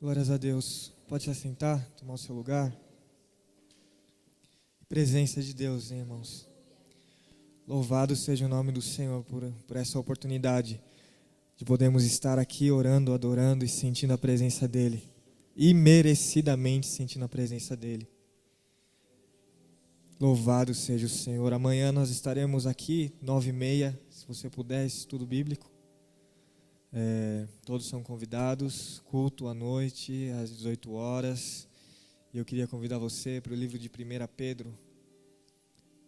Glórias a Deus. Pode se assentar, tomar o seu lugar. Presença de Deus, hein, irmãos. Louvado seja o nome do Senhor por essa oportunidade de podermos estar aqui orando, adorando e sentindo a presença dEle. Imerecidamente sentindo a presença dEle. Louvado seja o Senhor. Amanhã nós estaremos aqui, 9h30, se você puder, estudo bíblico. Todos são convidados, culto à noite, às 18 horas. E eu queria convidar você para o livro de 1 Pedro,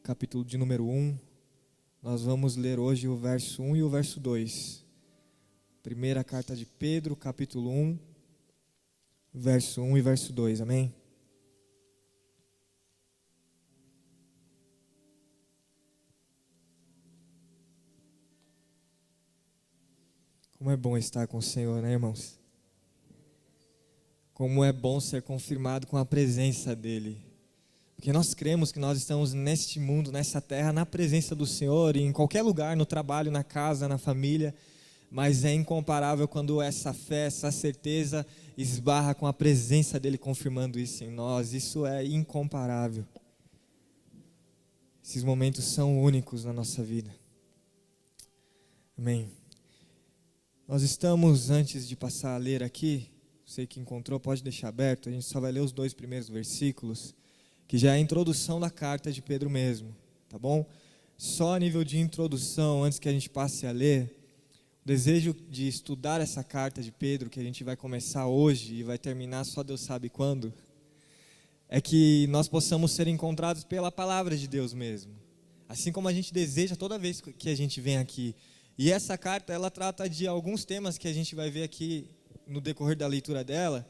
capítulo de número 1. Nós vamos ler hoje o verso 1 e o verso 2. Primeira carta de Pedro, capítulo 1, verso 1 e verso 2, amém? Como é bom estar com o Senhor, né, irmãos? Como é bom ser confirmado com a presença dEle. Porque nós cremos que nós estamos neste mundo, nessa terra, na presença do Senhor, em qualquer lugar, no trabalho, na casa, na família. Mas é incomparável quando essa fé, essa certeza esbarra com a presença dEle confirmando isso em nós. Isso é incomparável. Esses momentos são únicos na nossa vida. Amém. Nós estamos, antes de passar a ler aqui, você que encontrou pode deixar aberto, a gente só vai ler os 2 primeiros versículos, que já é a introdução da carta de Pedro mesmo, tá bom? Só a nível de introdução, antes que a gente passe a ler, o desejo de estudar essa carta de Pedro, que a gente vai começar hoje e vai terminar só Deus sabe quando, é que nós possamos ser encontrados pela palavra de Deus mesmo, assim como a gente deseja toda vez que a gente vem aqui. E essa carta, ela trata de alguns temas que a gente vai ver aqui no decorrer da leitura dela,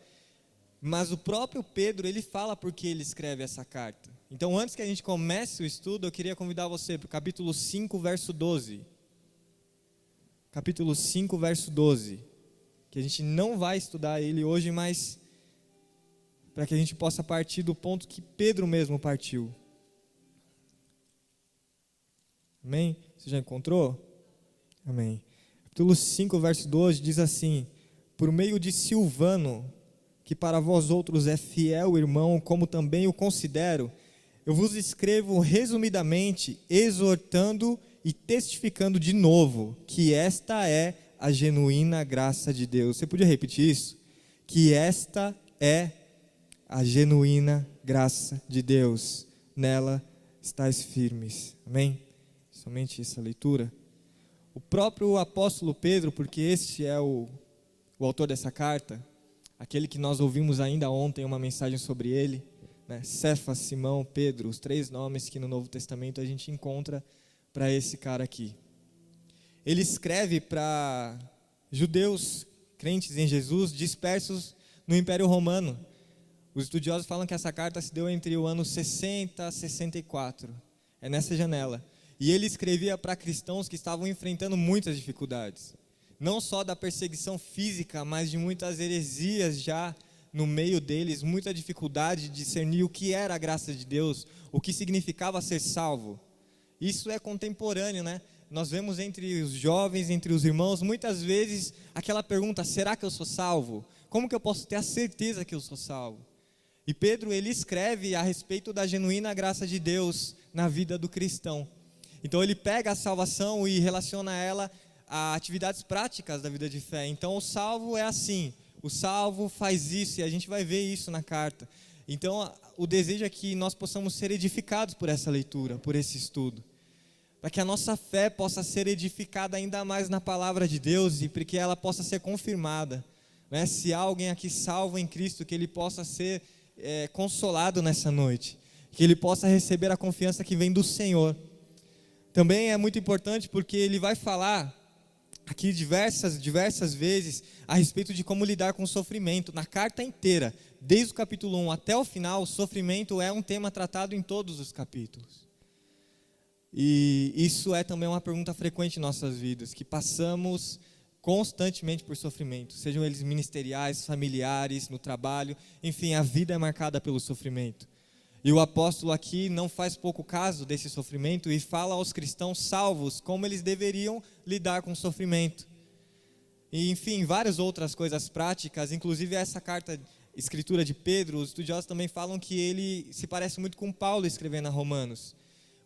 mas o próprio Pedro, ele fala por que ele escreve essa carta. Então, antes que a gente comece o estudo, eu queria convidar você para o capítulo 5, verso 12. Capítulo 5, verso 12. Que a gente não vai estudar ele hoje, mas para que a gente possa partir do ponto que Pedro mesmo partiu. Amém? Você já encontrou? Amém. Capítulo 5, verso 12 diz assim: por meio de Silvano, que para vós outros é fiel irmão, como também o considero, eu vos escrevo resumidamente, exortando e testificando de novo, que esta é a genuína graça de Deus. Você podia repetir isso? Que esta é a genuína graça de Deus. Nela estáis firmes. Amém? Somente essa leitura. O próprio apóstolo Pedro, porque este é o autor dessa carta, aquele que nós ouvimos ainda ontem uma mensagem sobre ele, né? Cefas, Simão, Pedro, os 3 nomes que no Novo Testamento a gente encontra para esse cara aqui. Ele escreve para judeus, crentes em Jesus, dispersos no Império Romano. Os estudiosos falam que essa carta se deu entre o ano 60 a 64, é nessa janela. E ele escrevia para cristãos que estavam enfrentando muitas dificuldades. Não só da perseguição física, mas de muitas heresias já no meio deles. Muita dificuldade de discernir o que era a graça de Deus, o que significava ser salvo. Isso é contemporâneo, né? Nós vemos entre os jovens, entre os irmãos, muitas vezes aquela pergunta: será que eu sou salvo? Como que eu posso ter a certeza que eu sou salvo? E Pedro, ele escreve a respeito da genuína graça de Deus na vida do cristão. Então ele pega a salvação e relaciona ela a atividades práticas da vida de fé. Então o salvo é assim, o salvo faz isso, e a gente vai ver isso na carta. Então o desejo é que nós possamos ser edificados por essa leitura, por esse estudo, para que a nossa fé possa ser edificada ainda mais na palavra de Deus e para que ela possa ser confirmada, né? Se há alguém aqui salvo em Cristo, que ele possa ser consolado nessa noite, que ele possa receber a confiança que vem do Senhor. Também é muito importante porque ele vai falar aqui diversas vezes a respeito de como lidar com o sofrimento. Na carta inteira, desde o capítulo 1 até o final, o sofrimento é um tema tratado em todos os capítulos. E isso é também uma pergunta frequente em nossas vidas, que passamos constantemente por sofrimento, sejam eles ministeriais, familiares, no trabalho, enfim, a vida é marcada pelo sofrimento. E o apóstolo aqui não faz pouco caso desse sofrimento e fala aos cristãos salvos como eles deveriam lidar com o sofrimento. e, enfim, várias outras coisas práticas, inclusive essa carta, escritura de Pedro, os estudiosos também falam que ele se parece muito com Paulo escrevendo a Romanos,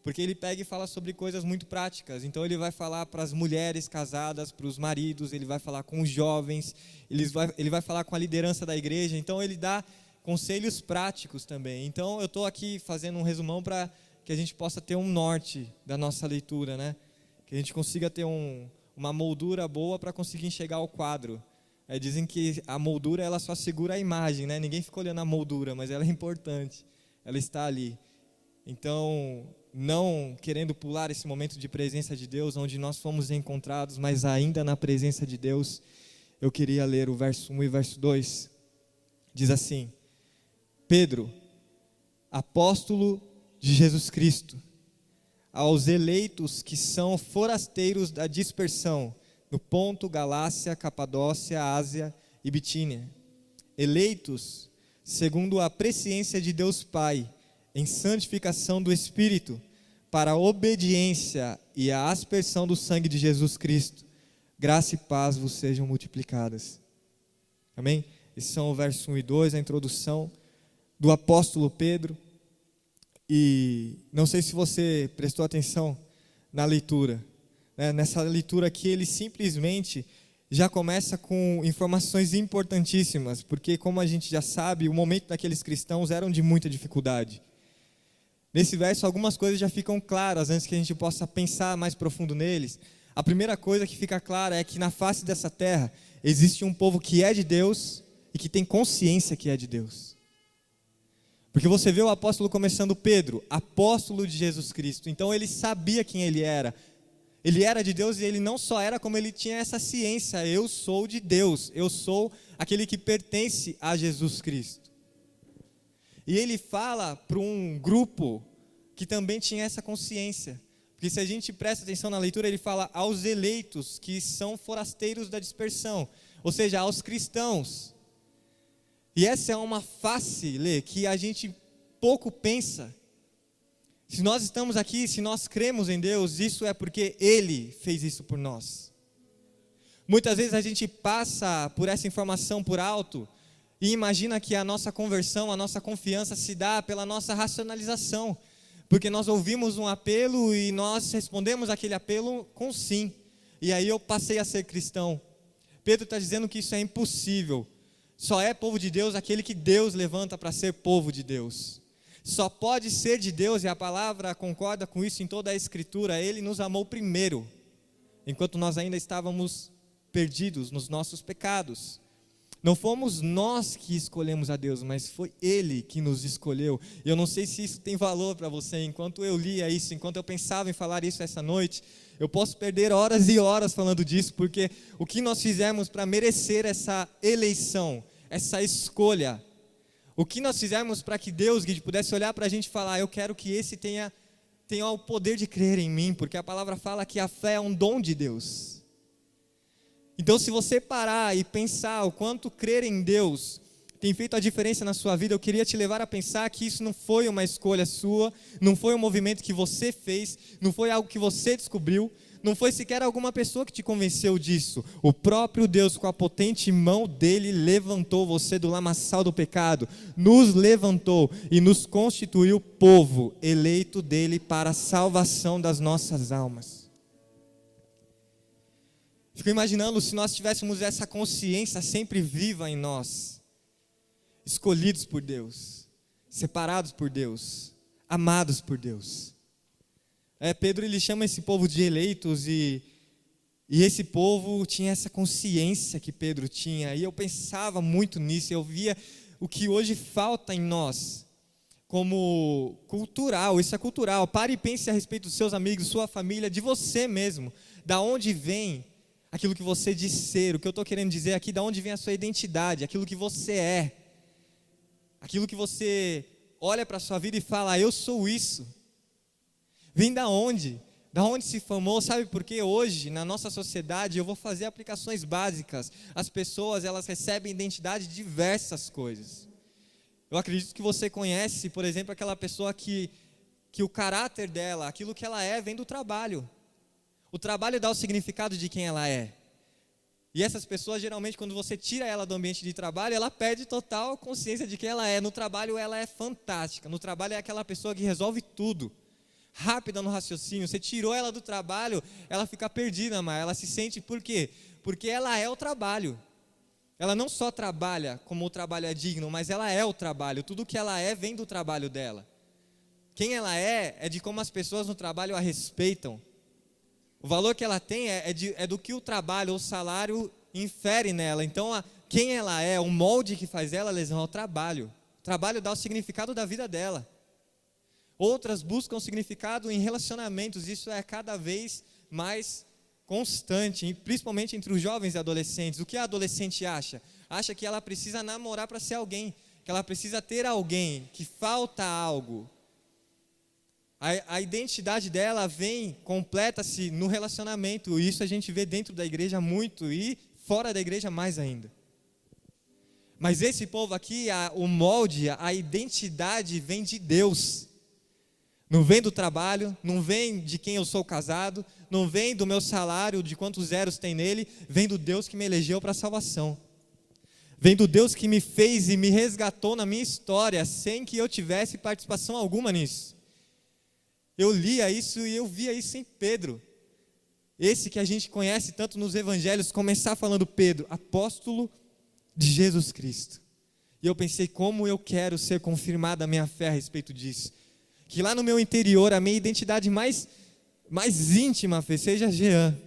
porque ele pega e fala sobre coisas muito práticas. Então ele vai falar para as mulheres casadas, para os maridos, ele vai falar com os jovens, ele vai falar com a liderança da igreja, então ele dá conselhos práticos também. Então eu estou aqui fazendo um resumão para que a gente possa ter um norte da nossa leitura, né? Que a gente consiga ter uma moldura boa para conseguir enxergar o quadro. Dizem que a moldura ela só segura a imagem, né? Ninguém fica olhando a moldura, mas ela é importante, ela está ali. Então, não querendo pular esse momento de presença de Deus, onde nós fomos encontrados, mas ainda na presença de Deus, eu queria ler o verso 1 e verso 2. Diz assim: Pedro, apóstolo de Jesus Cristo, aos eleitos que são forasteiros da dispersão, no Ponto, Galácia, Capadócia, Ásia e Bitínia, eleitos segundo a presciência de Deus Pai, em santificação do Espírito, para a obediência e a aspersão do sangue de Jesus Cristo, graça e paz vos sejam multiplicadas. Amém? Esses são o verso 1 e 2, a introdução do apóstolo Pedro. E não sei se você prestou atenção na leitura, né? Nessa leitura aqui ele simplesmente já começa com informações importantíssimas, porque como a gente já sabe, o momento daqueles cristãos eram de muita dificuldade. Nesse verso algumas coisas já ficam claras antes que a gente possa pensar mais profundo neles. A primeira coisa que fica clara é que na face dessa terra existe um povo que é de Deus e que tem consciência que é de Deus. Porque você vê o apóstolo começando Pedro, apóstolo de Jesus Cristo. Então ele sabia quem ele era. Ele era de Deus e ele não só era, como ele tinha essa ciência. Eu sou de Deus, eu sou aquele que pertence a Jesus Cristo. E ele fala para um grupo que também tinha essa consciência. Porque se a gente presta atenção na leitura, ele fala aos eleitos que são forasteiros da dispersão. Ou seja, aos cristãos. E essa é uma face, Lê, que a gente pouco pensa. Se nós estamos aqui, se nós cremos em Deus, isso é porque Ele fez isso por nós. Muitas vezes a gente passa por essa informação por alto e imagina que a nossa conversão, a nossa confiança se dá pela nossa racionalização. Porque nós ouvimos um apelo e nós respondemos aquele apelo com sim. E aí eu passei a ser cristão. Pedro está dizendo que isso é impossível. Só é povo de Deus aquele que Deus levanta para ser povo de Deus. Só pode ser de Deus, e a palavra concorda com isso em toda a Escritura. Ele nos amou primeiro, enquanto nós ainda estávamos perdidos nos nossos pecados. Não fomos nós que escolhemos a Deus, mas foi Ele que nos escolheu. E eu não sei se isso tem valor para você. Enquanto eu lia isso, enquanto eu pensava em falar isso essa noite, eu posso perder horas e horas falando disso, porque o que nós fizemos para merecer essa eleição, essa escolha, o que nós fizemos para que Deus, Guide, pudesse olhar para a gente e falar, eu quero que esse tenha o poder de crer em mim, porque a palavra fala que a fé é um dom de Deus. Então, se você parar e pensar o quanto crer em Deus tem feito a diferença na sua vida, eu queria te levar a pensar que isso não foi uma escolha sua, não foi um movimento que você fez, não foi algo que você descobriu, não foi sequer alguma pessoa que te convenceu disso. O próprio Deus, com a potente mão dele, levantou você do lamaçal do pecado, nos levantou e nos constituiu povo eleito dele para a salvação das nossas almas. Fico imaginando se nós tivéssemos essa consciência sempre viva em nós, escolhidos por Deus, separados por Deus, amados por Deus. Pedro ele chama esse povo de eleitos e esse povo tinha essa consciência que Pedro tinha, e eu pensava muito nisso, eu via o que hoje falta em nós, como cultural, isso é cultural. Pare e pense a respeito dos seus amigos, sua família, de você mesmo, da onde vem aquilo que você diz ser. O que eu estou querendo dizer aqui, da onde vem a sua identidade, aquilo que você é, aquilo que você olha para a sua vida e fala, eu sou isso. Vem da onde? Da onde se formou? Sabe por quê? Hoje, na nossa sociedade, eu vou fazer aplicações básicas. As pessoas, elas recebem identidade de diversas coisas. Eu acredito que você conhece, por exemplo, aquela pessoa que o caráter dela, aquilo que ela é, vem do trabalho. O trabalho dá o significado de quem ela é. E essas pessoas, geralmente, quando você tira ela do ambiente de trabalho, ela perde total consciência de quem ela é. No trabalho, ela é fantástica. No trabalho, é aquela pessoa que resolve tudo. Rápida no raciocínio. Você tirou ela do trabalho, ela fica perdida, mas ela se sente, por quê? Porque ela é o trabalho. Ela não só trabalha como o trabalho é digno, mas ela é o trabalho. Tudo que ela é vem do trabalho dela. Quem ela é de como as pessoas no trabalho a respeitam. O valor que ela tem é do que o trabalho, o salário infere nela. Então, quem ela é, o molde que faz ela, lesão, é o trabalho. O trabalho dá o significado da vida dela. Outras buscam significado em relacionamentos. Isso é cada vez mais constante, principalmente entre os jovens e adolescentes. O que a adolescente acha? Acha que ela precisa namorar para ser alguém, que ela precisa ter alguém, que falta algo. A identidade dela completa-se no relacionamento. E isso a gente vê dentro da igreja muito e fora da igreja mais ainda. Mas esse povo aqui, o molde, a identidade vem de Deus. Não vem do trabalho, não vem de quem eu sou casado, não vem do meu salário, de quantos zeros tem nele, vem do Deus que me elegeu para a salvação. Vem do Deus que me fez e me resgatou na minha história, sem que eu tivesse participação alguma nisso. Eu lia isso e eu via isso em Pedro. Esse que a gente conhece tanto nos evangelhos, começar falando Pedro, apóstolo de Jesus Cristo. E eu pensei, como eu quero ser confirmada a minha fé a respeito disso. Que lá no meu interior, a minha identidade mais íntima seja Jean,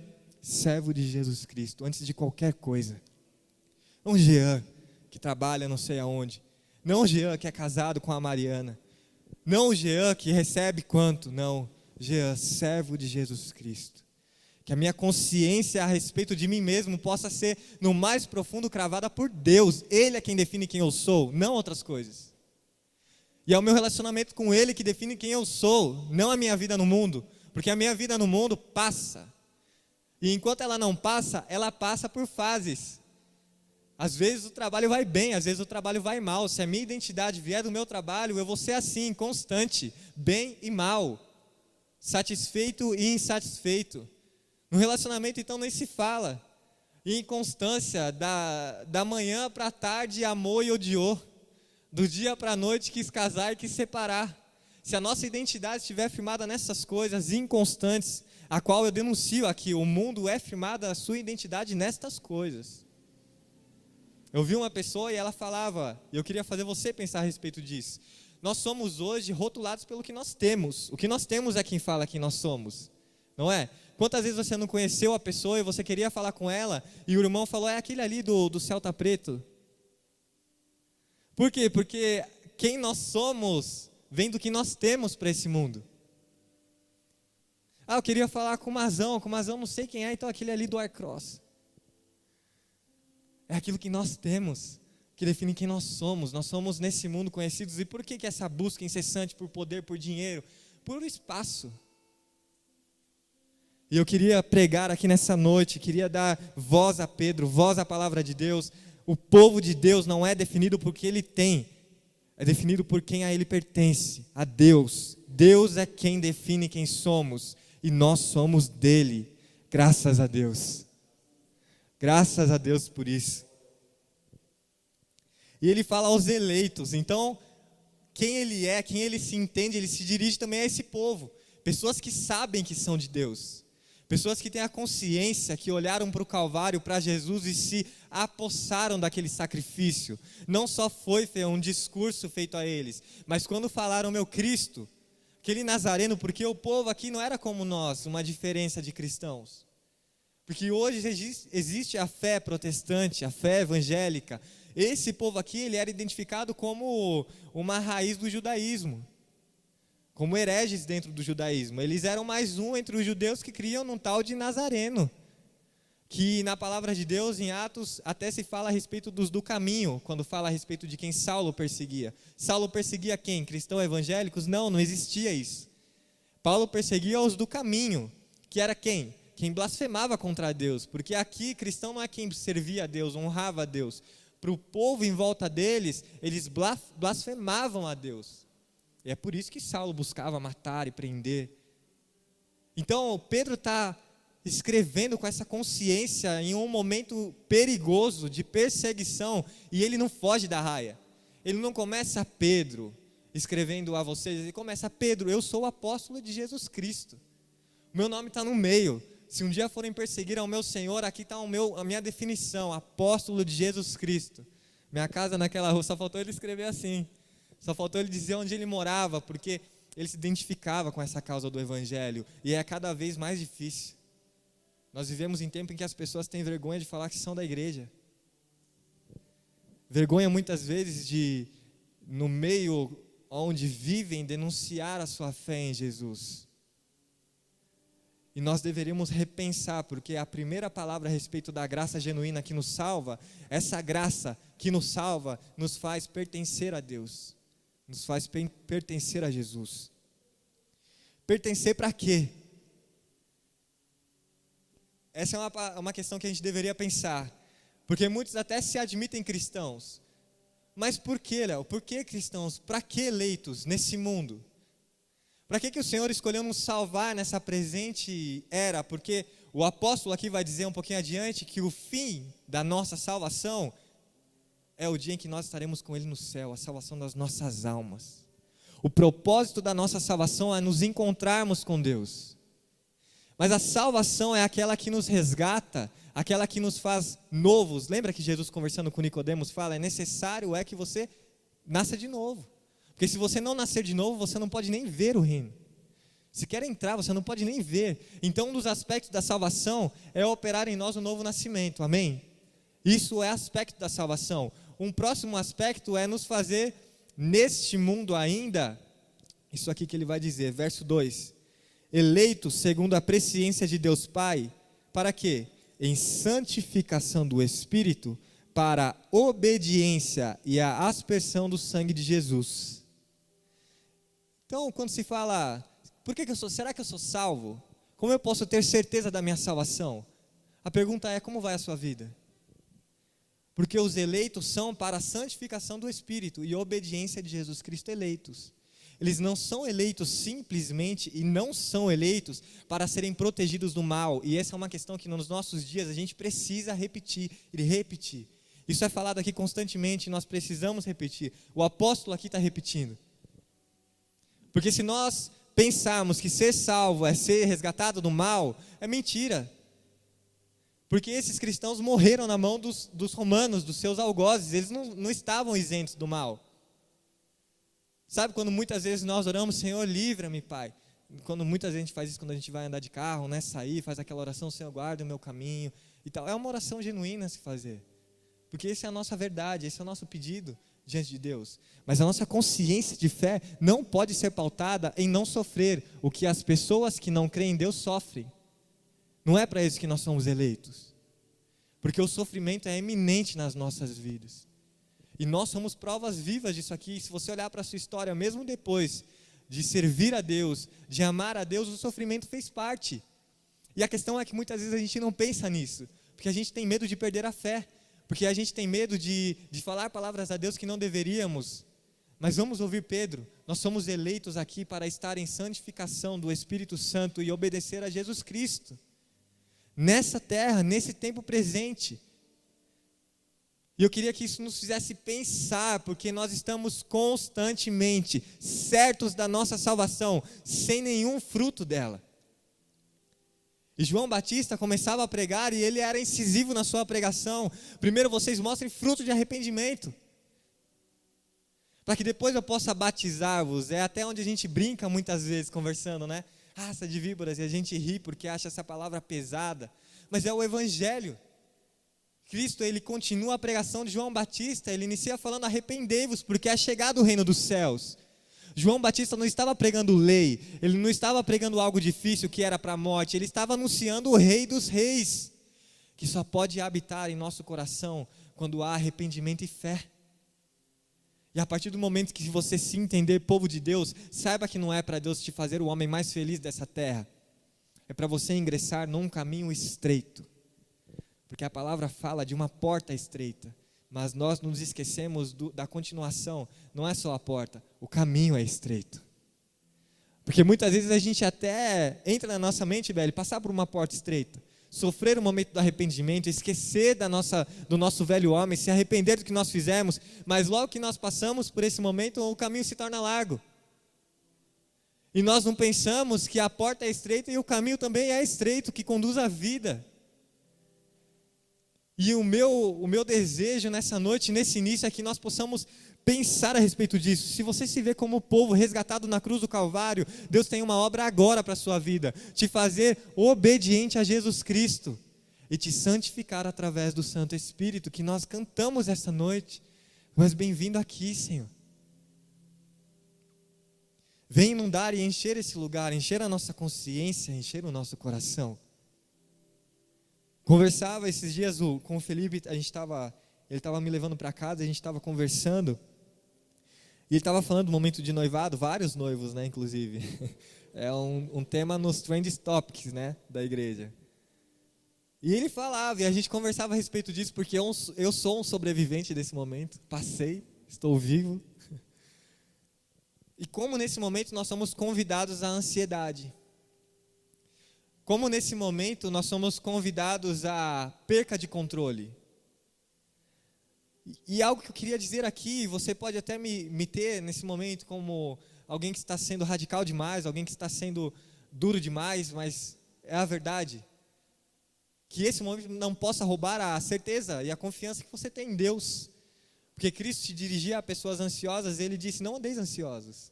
servo de Jesus Cristo, antes de qualquer coisa. Não Jean, que trabalha não sei aonde. Não Jean, que é casado com a Mariana. Não Jean, que recebe quanto. Não, Jean, servo de Jesus Cristo. Que a minha consciência a respeito de mim mesmo possa ser, no mais profundo, cravada por Deus. Ele é quem define quem eu sou, não outras coisas. E é o meu relacionamento com Ele que define quem eu sou, não a minha vida no mundo. Porque a minha vida no mundo passa. E enquanto ela não passa, ela passa por fases. Às vezes o trabalho vai bem, às vezes o trabalho vai mal. Se a minha identidade vier do meu trabalho, eu vou ser assim, constante, bem e mal, satisfeito e insatisfeito. No relacionamento, então, nem se fala. Inconstância, da manhã para a tarde, amou e odiou. Do dia para a noite, quis casar e quis separar. Se a nossa identidade estiver firmada nessas coisas inconstantes, a qual eu denuncio aqui, o mundo é firmada a sua identidade nestas coisas. Eu vi uma pessoa e ela falava, e eu queria fazer você pensar a respeito disso. Nós somos hoje rotulados pelo que nós temos. O que nós temos é quem fala quem nós somos, não é? Quantas vezes você não conheceu a pessoa e você queria falar com ela e o irmão falou, é aquele ali do Celta Preto. Por quê? Porque quem nós somos vem do que nós temos para esse mundo. Eu queria falar com o Mazão não sei quem é, então aquele ali do Aircross. É aquilo que nós temos, que define quem nós somos. Nós somos nesse mundo conhecidos. E por que essa busca incessante por poder, por dinheiro? Por espaço. E eu queria pregar aqui nessa noite, queria dar voz a Pedro, voz à palavra de Deus. O povo de Deus não é definido por que ele tem, é definido por quem a ele pertence, a Deus. Deus é quem define quem somos, e nós somos dele, graças a Deus. Graças a Deus por isso. E ele fala aos eleitos, então, quem ele é, quem ele se entende, ele se dirige também a esse povo. Pessoas que sabem que são de Deus. Pessoas que têm a consciência, que olharam para o Calvário, para Jesus e se apossaram daquele sacrifício. Não só foi um discurso feito a eles, mas quando falaram, meu Cristo, aquele Nazareno, porque o povo aqui não era como nós, uma diferença de cristãos. Porque hoje existe a fé protestante, a fé evangélica. Esse povo aqui, ele era identificado como uma raiz do judaísmo. Como hereges dentro do judaísmo. Eles eram mais um entre os judeus que criam num tal de Nazareno. Que na palavra de Deus, em Atos, até se fala a respeito dos do caminho, quando fala a respeito de quem Saulo perseguia. Saulo perseguia quem? Cristãos evangélicos? Não existia isso. Paulo perseguia os do caminho, que era quem? Quem blasfemava contra Deus. Porque aqui, cristão não é quem servia a Deus, honrava a Deus. Para o povo em volta deles, eles blasfemavam a Deus. E é por isso que Saulo buscava matar e prender. Então, Pedro está escrevendo com essa consciência em um momento perigoso de perseguição, e ele não foge da raia. Ele não começa Pedro, escrevendo a vocês, ele começa: Pedro, eu sou o apóstolo de Jesus Cristo. Meu nome está no meio. Se um dia forem perseguir ao meu Senhor, aqui está a minha definição: apóstolo de Jesus Cristo. Minha casa naquela rua, só faltou ele escrever assim. Só faltou ele dizer onde ele morava, porque ele se identificava com essa causa do Evangelho. E é cada vez mais difícil. Nós vivemos em tempo em que as pessoas têm vergonha de falar que são da igreja. Vergonha muitas vezes de, no meio onde vivem, denunciar a sua fé em Jesus. E nós deveríamos repensar, porque a primeira palavra a respeito da graça genuína que nos salva, essa graça que nos salva, nos faz pertencer a Deus. Nos faz pertencer a Jesus. Pertencer para quê? Essa é uma questão que a gente deveria pensar. Porque muitos até se admitem cristãos. Mas por que, Léo? Por que cristãos? Para que eleitos nesse mundo? Para que o Senhor escolheu nos salvar nessa presente era? Porque o apóstolo aqui vai dizer um pouquinho adiante que o fim da nossa salvação é o dia em que nós estaremos com Ele no céu, a salvação das nossas almas. O propósito da nossa salvação é nos encontrarmos com Deus. Mas a salvação é aquela que nos resgata, aquela que nos faz novos. Lembra que Jesus, conversando com Nicodemos, fala: é necessário que você nasça de novo. Porque se você não nascer de novo, você não pode nem ver o reino. Se quer entrar, você não pode nem ver. Então, um dos aspectos da salvação é operar em nós o novo nascimento. Amém? Isso é aspecto da salvação. Um próximo aspecto é nos fazer, neste mundo ainda, isso aqui que ele vai dizer, verso 2: eleitos segundo a presciência de Deus Pai, para quê? Em santificação do Espírito, para a obediência e a aspersão do sangue de Jesus. Então, quando se fala, será que eu sou salvo? Como eu posso ter certeza da minha salvação? A pergunta é: como vai a sua vida? Porque os eleitos são para a santificação do Espírito e obediência de Jesus Cristo eleitos. Eles não são eleitos simplesmente e não são eleitos para serem protegidos do mal. E essa é uma questão que nos nossos dias a gente precisa repetir e repetir. Isso é falado aqui constantemente e nós precisamos repetir. O apóstolo aqui está repetindo. Porque se nós pensarmos que ser salvo é ser resgatado do mal, é mentira. Porque esses cristãos morreram na mão dos romanos, dos seus algozes. Eles não estavam isentos do mal. Sabe quando muitas vezes nós oramos: Senhor, livra-me, Pai. Quando muitas vezes a gente faz isso quando a gente vai andar de carro, né? Sair, faz aquela oração: Senhor, guarda o meu caminho e tal. É uma oração genuína a se fazer. Porque essa é a nossa verdade, esse é o nosso pedido diante de Deus. Mas a nossa consciência de fé não pode ser pautada em não sofrer o que as pessoas que não creem em Deus sofrem. Não é para isso que nós somos eleitos. Porque o sofrimento é eminente nas nossas vidas. E nós somos provas vivas disso aqui. E se você olhar para a sua história, mesmo depois de servir a Deus, de amar a Deus, o sofrimento fez parte. E a questão é que muitas vezes a gente não pensa nisso. Porque a gente tem medo de perder a fé. Porque a gente tem medo de falar palavras a Deus que não deveríamos. Mas vamos ouvir Pedro. Nós somos eleitos aqui para estar em santificação do Espírito Santo e obedecer a Jesus Cristo. Nessa terra, nesse tempo presente. E eu queria que isso nos fizesse pensar, porque nós estamos constantemente certos da nossa salvação, sem nenhum fruto dela. E João Batista começava a pregar e ele era incisivo na sua pregação. Primeiro vocês mostrem fruto de arrependimento, para que depois eu possa batizar-vos. É até onde a gente brinca muitas vezes conversando, né? Raça de víboras, e a gente ri porque acha essa palavra pesada. Mas é o Evangelho. Cristo, ele continua a pregação de João Batista, ele inicia falando: arrependei-vos, porque é chegado o reino dos céus. João Batista não estava pregando lei, ele não estava pregando algo difícil que era para a morte, ele estava anunciando o Rei dos Reis, que só pode habitar em nosso coração quando há arrependimento e fé. E a partir do momento que você se entender povo de Deus, saiba que não é para Deus te fazer o homem mais feliz dessa terra, é para você ingressar num caminho estreito. Porque a palavra fala de uma porta estreita, mas nós nos esquecemos da continuação. Não é só a porta, o caminho é estreito. Porque muitas vezes a gente até entra na nossa mente, velho, passar por uma porta estreita, sofrer o momento do arrependimento, esquecer do nosso velho homem, se arrepender do que nós fizemos, mas logo que nós passamos por esse momento, o caminho se torna largo. E nós não pensamos que a porta é estreita e o caminho também é estreito, que conduz à vida. E o meu desejo nessa noite, nesse início, é que nós possamos pensar a respeito disso. Se você se vê como povo resgatado na cruz do Calvário, Deus tem uma obra agora para a sua vida, te fazer obediente a Jesus Cristo e te santificar através do Santo Espírito, que nós cantamos essa noite. Mas bem-vindo aqui, Senhor. Vem inundar e encher esse lugar, encher a nossa consciência, encher o nosso coração. Conversava esses dias com o Felipe, ele estava me levando para casa, a gente estava conversando, e ele estava falando do momento de noivado, vários noivos, né, inclusive. É um tema nos Trend Topics, né, da igreja. E ele falava, e a gente conversava a respeito disso, porque eu sou um sobrevivente desse momento, passei, estou vivo. E como nesse momento nós somos convidados à ansiedade. Como nesse momento nós somos convidados à perca de controle. E algo que eu queria dizer aqui, você pode até me ter nesse momento como alguém que está sendo radical demais, alguém que está sendo duro demais, mas é a verdade. Que esse momento não possa roubar a certeza e a confiança que você tem em Deus. Porque Cristo se dirigia a pessoas ansiosas, ele disse, não andeis ansiosos.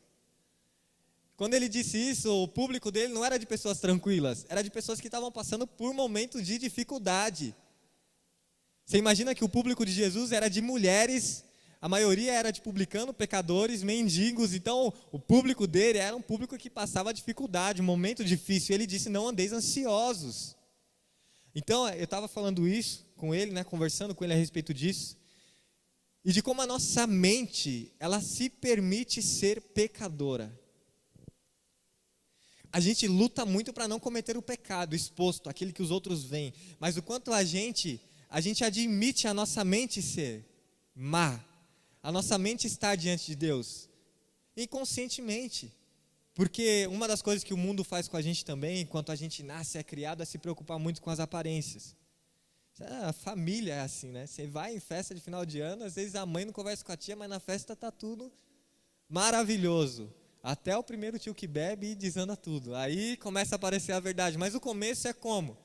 Quando ele disse isso, o público dele não era de pessoas tranquilas, era de pessoas que estavam passando por momentos de dificuldade. Você imagina que o público de Jesus era de mulheres, a maioria era de publicanos, pecadores, mendigos, então o público dele era um público que passava dificuldade, um momento difícil, e ele disse, não andeis ansiosos. Então, eu estava falando isso com ele, né, conversando com ele a respeito disso, e de como a nossa mente, ela se permite ser pecadora. A gente luta muito para não cometer o pecado exposto, aquele que os outros veem, mas o quanto a gente admite a nossa mente ser má, a nossa mente estar diante de Deus, inconscientemente, porque uma das coisas que o mundo faz com a gente também, enquanto a gente nasce, é criado, é se preocupar muito com as aparências. A família é assim, né? Você vai em festa de final de ano, às vezes a mãe não conversa com a tia, mas na festa está tudo maravilhoso. Até o primeiro tio que bebe e desanda tudo. Aí começa a aparecer a verdade. Mas o começo é como?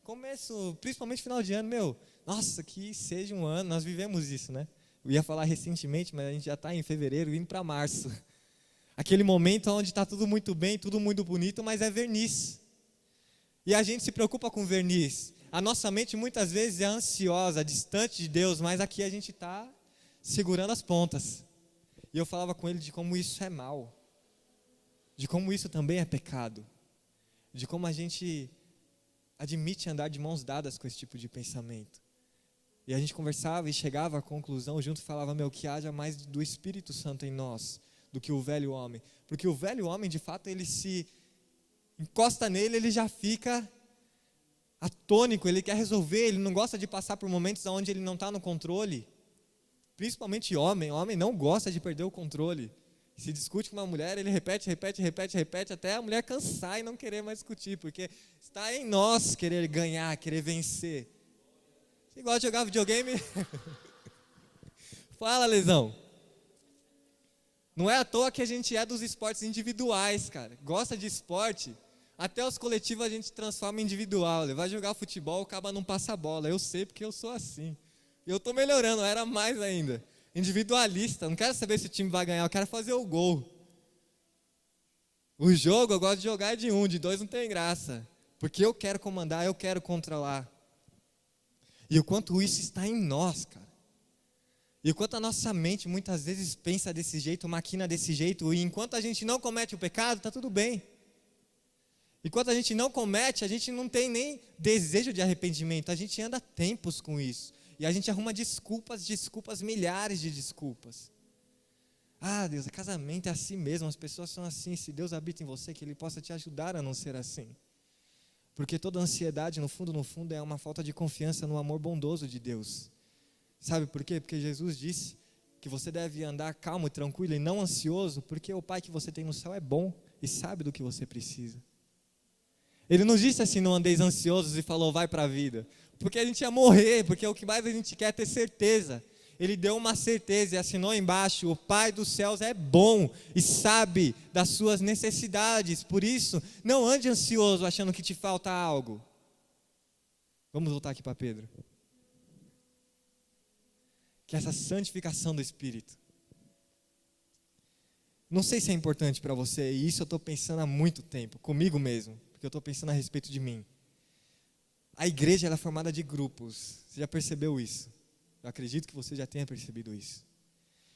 Começo, principalmente final de ano, nossa, que seja um ano, nós vivemos isso, né? Eu ia falar recentemente, mas a gente já está em fevereiro, indo para março. Aquele momento onde está tudo muito bem, tudo muito bonito, mas é verniz. E a gente se preocupa com verniz. A nossa mente muitas vezes é ansiosa, distante de Deus, mas aqui a gente está segurando as pontas. E eu falava com ele de como isso é mal. De como isso também é pecado, de como a gente admite andar de mãos dadas com esse tipo de pensamento. E a gente conversava e chegava à conclusão junto e falava, que haja mais do Espírito Santo em nós, do que o velho homem. Porque o velho homem, de fato, ele se encosta nele, ele já fica atônico, ele quer resolver, ele não gosta de passar por momentos onde ele não está no controle. Principalmente homem não gosta de perder o controle. Se discute com uma mulher, ele repete, até a mulher cansar e não querer mais discutir, porque está em nós querer ganhar, querer vencer. Você gosta de jogar videogame? Fala, Lesão. Não é à toa que a gente é dos esportes individuais, cara. Gosta de esporte, até os coletivos a gente transforma em individual. Vai jogar futebol, acaba não passa a bola. Eu sei porque eu sou assim. E eu estou melhorando, eu era mais ainda. Individualista, não quero saber se o time vai ganhar, eu quero fazer o gol. O jogo eu gosto de jogar de 1, de 2 não tem graça, porque eu quero comandar, eu quero controlar. E o quanto isso está em nós, cara. E o quanto a nossa mente muitas vezes pensa desse jeito, maquina desse jeito, e enquanto a gente não comete o pecado, está tudo bem. Enquanto a gente não comete, a gente não tem nem desejo de arrependimento, a gente anda tempos com isso. E a gente arruma desculpas, milhares de desculpas. Ah, Deus, casamento é assim mesmo, as pessoas são assim. Se Deus habita em você, que Ele possa te ajudar a não ser assim. Porque toda ansiedade, no fundo, é uma falta de confiança no amor bondoso de Deus. Sabe por quê? Porque Jesus disse que você deve andar calmo e tranquilo e não ansioso, porque o Pai que você tem no céu é bom. e sabe do que você precisa. Ele não disse assim, não andeis ansiosos e falou, vai para a vida. Porque a gente ia morrer, porque o que mais a gente quer é ter certeza. Ele deu uma certeza e assinou embaixo, o Pai dos céus é bom e sabe das suas necessidades. Por isso, não ande ansioso achando que te falta algo. Vamos voltar aqui para Pedro. Que essa santificação do Espírito. Não sei se é importante para você, e isso eu estou pensando há muito tempo, comigo mesmo, porque eu estou pensando a respeito de mim. A igreja ela é formada de grupos, você já percebeu isso? Eu acredito que você já tenha percebido isso.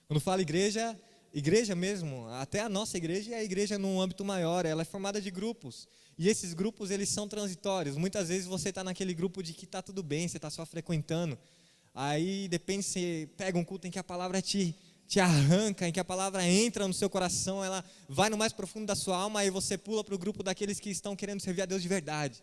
Quando fala igreja, igreja mesmo, até a nossa igreja é a igreja num âmbito maior, ela é formada de grupos. E esses grupos eles são transitórios, muitas vezes você está naquele grupo de que está tudo bem, você está só frequentando. Aí depende, você pega um culto em que a palavra te arranca, em que a palavra entra no seu coração, ela vai no mais profundo da sua alma, aí você pula para o grupo daqueles que estão querendo servir a Deus de verdade.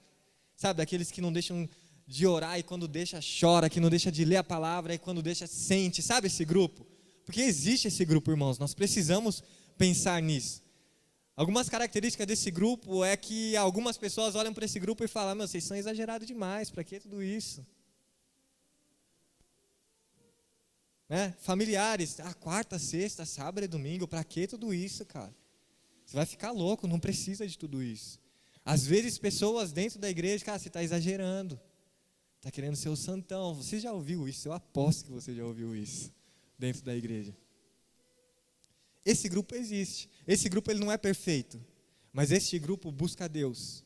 Sabe, daqueles que não deixam de orar e quando deixa chora, que não deixa de ler a palavra e quando deixa sente, sabe esse grupo? Porque existe esse grupo, irmãos, nós precisamos pensar nisso. Algumas características desse grupo é que algumas pessoas olham para esse grupo e falam, meu, vocês são exagerados demais, para que tudo isso? Né? Familiares, quarta, sexta, sábado e domingo, para que tudo isso, cara? Você vai ficar louco, não precisa de tudo isso. Às vezes pessoas dentro da igreja, cara, você está exagerando, está querendo ser o santão. Você já ouviu isso? Eu aposto que você já ouviu isso dentro da igreja. Esse grupo existe, esse grupo ele não é perfeito, mas este grupo busca a Deus.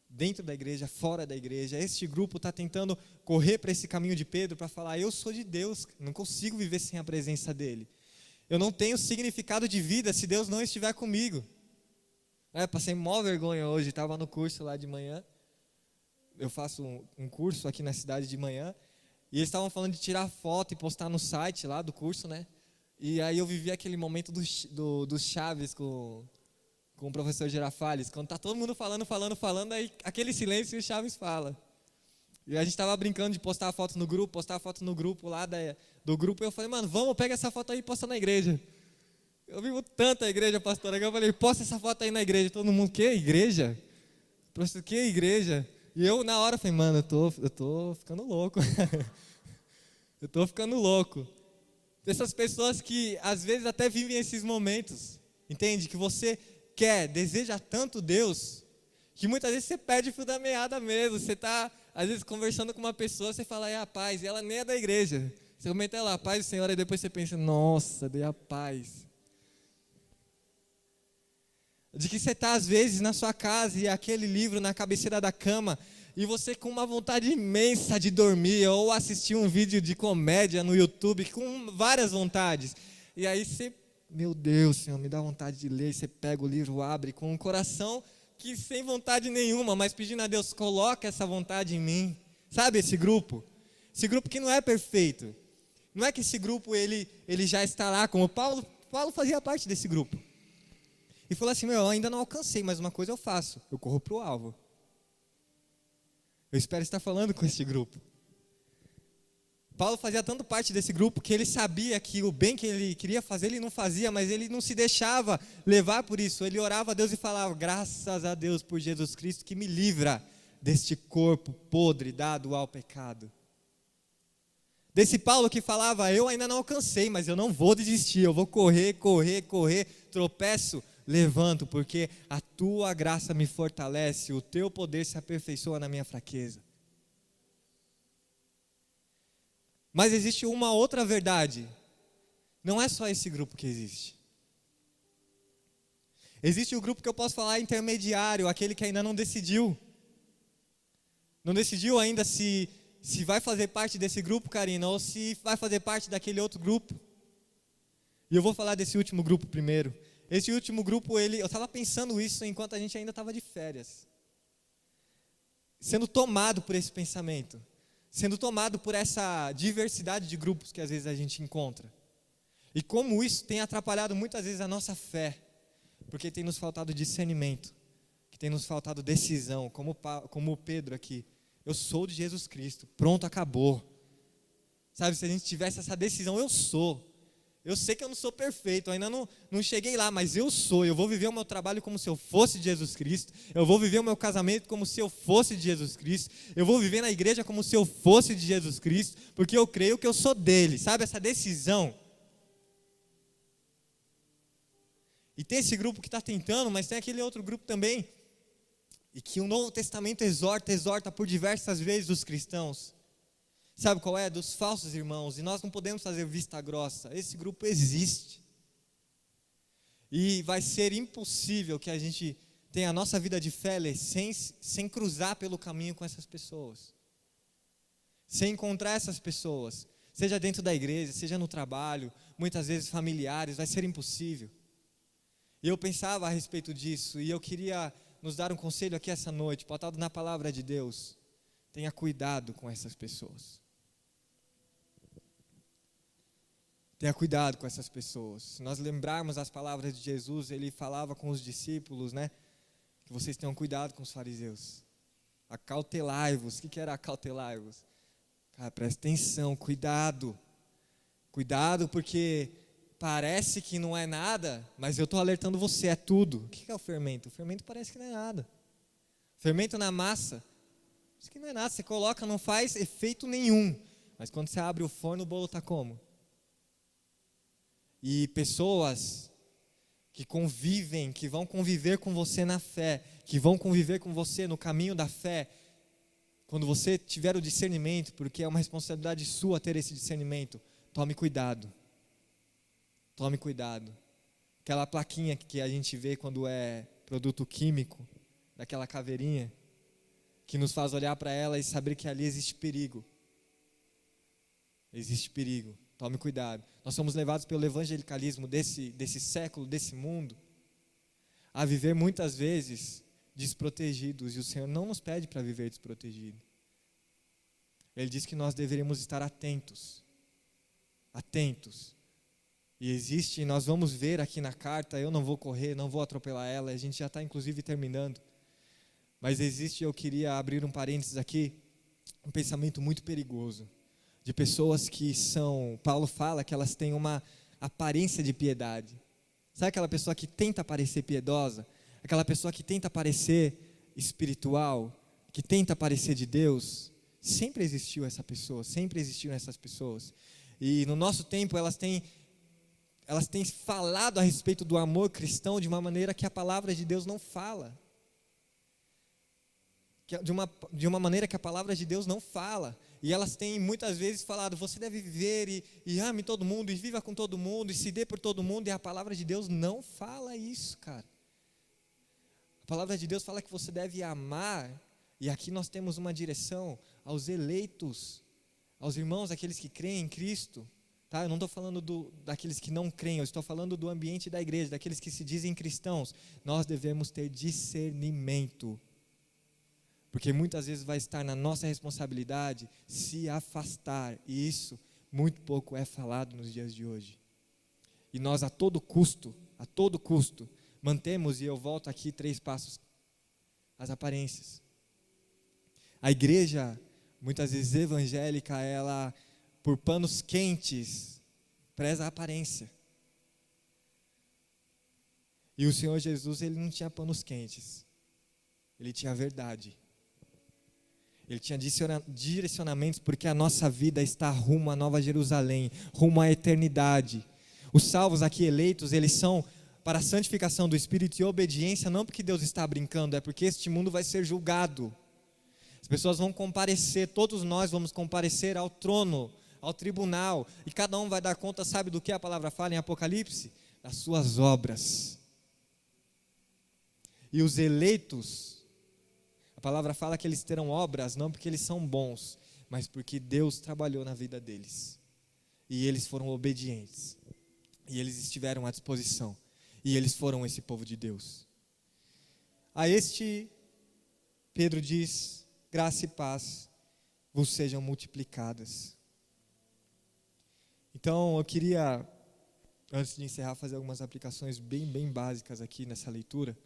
Dentro da igreja, fora da igreja, este grupo está tentando correr para esse caminho de Pedro para falar, eu sou de Deus, não consigo viver sem a presença dEle. Eu não tenho significado de vida se Deus não estiver comigo. Passei mó vergonha hoje, estava no curso lá de manhã, eu faço um curso aqui na cidade de manhã, e eles estavam falando de tirar foto e postar no site lá do curso, né? E aí eu vivi aquele momento do Chaves com o professor Girafales, quando está todo mundo falando, aí aquele silêncio e o Chaves fala. E a gente estava brincando de postar a foto no grupo lá do grupo, e eu falei, mano, vamos, pega essa foto aí e posta na igreja. Eu vivo tanto a igreja, pastora, que eu falei, posta essa foto aí na igreja. Todo mundo, que igreja? Professor, que igreja? E eu na hora falei, mano, eu tô ficando louco. Eu tô ficando louco. Essas pessoas que às vezes até vivem esses momentos, entende? Que você deseja tanto Deus, que muitas vezes você perde o fio da meada mesmo. Você está, às vezes, conversando com uma pessoa, você fala, a paz, e ela nem é da igreja. Você comenta ela, a paz do Senhor, e depois você pensa, nossa, dei a paz. De que você está, às vezes, na sua casa, e aquele livro na cabeceira da cama, e você com uma vontade imensa de dormir, ou assistir um vídeo de comédia no YouTube, com várias vontades. E aí você, meu Deus, Senhor, me dá vontade de ler, e você pega o livro, abre com um coração que sem vontade nenhuma, mas pedindo a Deus, coloca essa vontade em mim. Sabe esse grupo? Esse grupo que não é perfeito. Não é que esse grupo ele já está lá, como Paulo fazia parte desse grupo. E falou assim, eu ainda não alcancei, mas uma coisa eu faço, eu corro para o alvo. Eu espero estar falando com esse grupo. Paulo fazia tanto parte desse grupo que ele sabia que o bem que ele queria fazer, ele não fazia, mas ele não se deixava levar por isso. Ele orava a Deus e falava, graças a Deus por Jesus Cristo que me livra deste corpo podre dado ao pecado. Desse Paulo que falava, eu ainda não alcancei, mas eu não vou desistir, eu vou correr, tropeço, levanto, porque a tua graça me fortalece, o teu poder se aperfeiçoa na minha fraqueza. Mas existe uma outra verdade, não é só esse grupo que existe. Existe o grupo que eu posso falar intermediário, aquele que ainda não decidiu. Não decidiu ainda se vai fazer parte desse grupo, Karina, ou se vai fazer parte daquele outro grupo. E eu vou falar desse último grupo primeiro. Esse último grupo, eu estava pensando isso enquanto a gente ainda estava de férias. Sendo tomado por esse pensamento. Sendo tomado por essa diversidade de grupos que às vezes a gente encontra. E como isso tem atrapalhado muitas vezes a nossa fé. Porque tem nos faltado discernimento. Que tem nos faltado decisão. Como o Pedro aqui. Eu sou de Jesus Cristo. Pronto, acabou. Sabe, se a gente tivesse essa decisão, eu sou. Eu sei que eu não sou perfeito, eu ainda não cheguei lá, mas eu sou. Eu vou viver o meu trabalho como se eu fosse de Jesus Cristo. Eu vou viver o meu casamento como se eu fosse de Jesus Cristo. Eu vou viver na igreja como se eu fosse de Jesus Cristo, porque eu creio que eu sou dele. Sabe essa decisão? E tem esse grupo que está tentando, mas tem aquele outro grupo também, e que o Novo Testamento exorta por diversas vezes os cristãos. Sabe qual é? Dos falsos irmãos. E nós não podemos fazer vista grossa. Esse grupo existe. E vai ser impossível que a gente tenha a nossa vida de fé sem cruzar pelo caminho com essas pessoas. Sem encontrar essas pessoas. Seja dentro da igreja, seja no trabalho, muitas vezes familiares, vai ser impossível. E eu pensava a respeito disso. E eu queria nos dar um conselho aqui essa noite, pautado na palavra de Deus. Tenha cuidado com essas pessoas. Tenha cuidado com essas pessoas. Se nós lembrarmos as palavras de Jesus, ele falava com os discípulos, né? Que vocês tenham cuidado com os fariseus. Acautelai-vos. O que era acautelai-vos? Cara, presta atenção, cuidado. Cuidado, porque parece que não é nada, mas eu estou alertando você, é tudo. O que é o fermento? O fermento parece que não é nada. Fermento na massa, isso que não é nada. Você coloca, não faz efeito nenhum. Mas quando você abre o forno, o bolo está como? E pessoas que convivem, que vão conviver com você na fé, que vão conviver com você no caminho da fé, quando você tiver o discernimento, porque é uma responsabilidade sua ter esse discernimento, tome cuidado. Tome cuidado. Aquela plaquinha que a gente vê quando é produto químico, daquela caveirinha, que nos faz olhar para ela e saber que ali existe perigo. Existe perigo. Tome cuidado. Nós somos levados pelo evangelicalismo desse século, desse mundo, a viver muitas vezes desprotegidos. E o Senhor não nos pede para viver desprotegido. Ele diz que nós deveríamos estar atentos. Atentos. E nós vamos ver aqui na carta, eu não vou correr, não vou atropelar ela, a gente já está inclusive terminando. Mas eu queria abrir um parênteses aqui, um pensamento muito perigoso. De pessoas que Paulo fala que elas têm uma aparência de piedade. Sabe aquela pessoa que tenta parecer piedosa? Aquela pessoa que tenta parecer espiritual? Que tenta parecer de Deus? Sempre existiu essa pessoa, sempre existiram essas pessoas. E no nosso tempo elas têm falado a respeito do amor cristão de uma maneira que a palavra de Deus não fala. De uma maneira que a palavra de Deus não fala. E elas têm muitas vezes falado, você deve viver e ame todo mundo, e viva com todo mundo, e se dê por todo mundo, e a palavra de Deus não fala isso, cara. A palavra de Deus fala que você deve amar, e aqui nós temos uma direção aos eleitos, aos irmãos, aqueles que creem em Cristo. Tá? Eu não estou falando daqueles que não creem, eu estou falando do ambiente da igreja, daqueles que se dizem cristãos. Nós devemos ter discernimento. Porque muitas vezes vai estar na nossa responsabilidade se afastar. E isso muito pouco é falado nos dias de hoje. E nós a todo custo, mantemos, e eu volto aqui 3 passos, as aparências. A igreja, muitas vezes evangélica, ela, por panos quentes, preza a aparência. E o Senhor Jesus, ele não tinha panos quentes. Ele tinha verdade. Ele tinha direcionamentos, porque a nossa vida está rumo à Nova Jerusalém, rumo à eternidade. Os salvos aqui eleitos, eles são para a santificação do Espírito e obediência, não porque Deus está brincando, é porque este mundo vai ser julgado. As pessoas vão comparecer, todos nós vamos comparecer ao trono, ao tribunal, e cada um vai dar conta, sabe do que a palavra fala em Apocalipse? Das suas obras. E os eleitos, a palavra fala que eles terão obras, não porque eles são bons, mas porque Deus trabalhou na vida deles. E eles foram obedientes. E eles estiveram à disposição. E eles foram esse povo de Deus. A este, Pedro diz, graça e paz vos sejam multiplicadas. Então, eu queria, antes de encerrar, fazer algumas aplicações bem básicas aqui nessa leitura.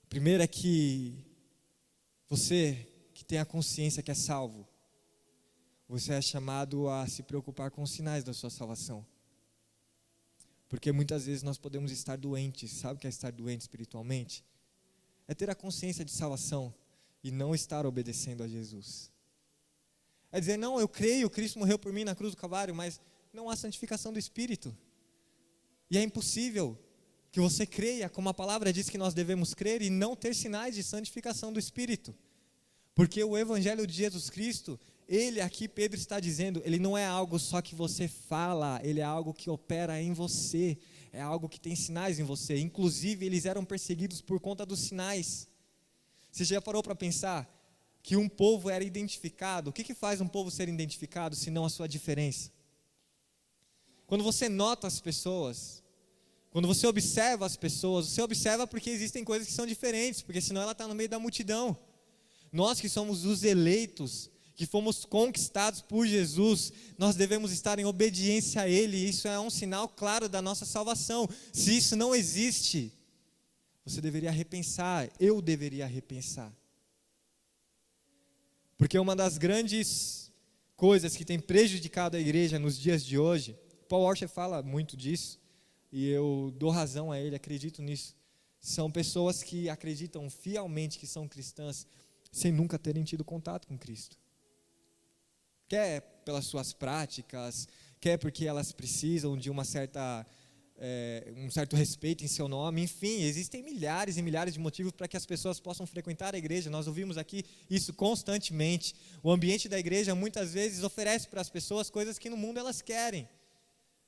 A primeira é que você que tem a consciência que é salvo, você é chamado a se preocupar com os sinais da sua salvação. Porque muitas vezes nós podemos estar doentes. Sabe o que é estar doente espiritualmente? É ter a consciência de salvação e não estar obedecendo a Jesus. É dizer, não, eu creio, Cristo morreu por mim na cruz do Calvário, mas não há santificação do Espírito. E é impossível que você creia, como a palavra diz que nós devemos crer, e não ter sinais de santificação do Espírito. Porque o Evangelho de Jesus Cristo, ele aqui, Pedro está dizendo, ele não é algo só que você fala, ele é algo que opera em você, é algo que tem sinais em você. Inclusive, eles eram perseguidos por conta dos sinais. Você já parou para pensar que um povo era identificado? O que faz um povo ser identificado, se não a sua diferença? Quando você nota as pessoas, quando você observa as pessoas, você observa porque existem coisas que são diferentes, porque senão ela está no meio da multidão. Nós que somos os eleitos, que fomos conquistados por Jesus, nós devemos estar em obediência a Ele, e isso é um sinal claro da nossa salvação. Se isso não existe, você deveria repensar, eu deveria repensar. Porque uma das grandes coisas que tem prejudicado a igreja nos dias de hoje, Paul Washer fala muito disso, e eu dou razão a ele, acredito nisso, são pessoas que acreditam fielmente que são cristãs, sem nunca terem tido contato com Cristo. Quer pelas suas práticas, quer porque elas precisam de um certo respeito em seu nome, enfim, existem milhares e milhares de motivos para que as pessoas possam frequentar a igreja. Nós ouvimos aqui isso constantemente. O ambiente da igreja muitas vezes oferece para as pessoas coisas que no mundo elas querem: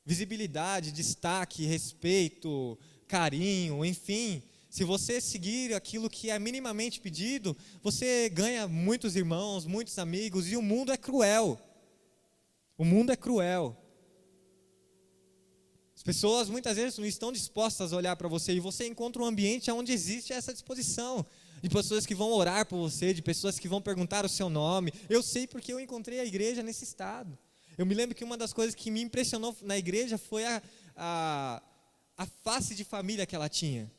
visibilidade, destaque, respeito, carinho, enfim. Se você seguir aquilo que é minimamente pedido, você ganha muitos irmãos, muitos amigos, e o mundo é cruel. O mundo é cruel. As pessoas muitas vezes não estão dispostas a olhar para você, e você encontra um ambiente onde existe essa disposição, de pessoas que vão orar por você, de pessoas que vão perguntar o seu nome. Eu sei porque eu encontrei a igreja nesse estado. Eu me lembro que uma das coisas que me impressionou na igreja foi a face de família que ela tinha.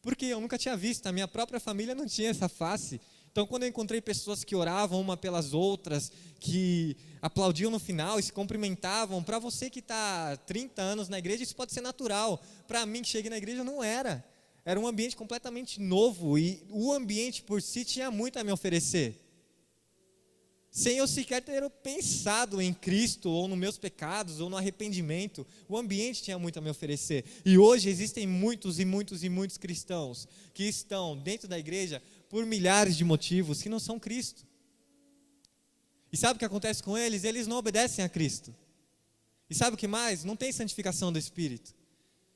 Porque eu nunca tinha visto, a minha própria família não tinha essa face. Então, quando eu encontrei pessoas que oravam uma pelas outras, que aplaudiam no final e se cumprimentavam, para você que está 30 anos na igreja, isso pode ser natural. Para mim, que cheguei na igreja, não era. Era um ambiente completamente novo, e o ambiente por si tinha muito a me oferecer. Sem eu sequer ter pensado em Cristo, ou nos meus pecados, ou no arrependimento, o ambiente tinha muito a me oferecer. E hoje existem muitos e muitos e muitos cristãos que estão dentro da igreja por milhares de motivos que não são Cristo. E sabe o que acontece com eles? Eles não obedecem a Cristo. E sabe o que mais? Não tem santificação do Espírito.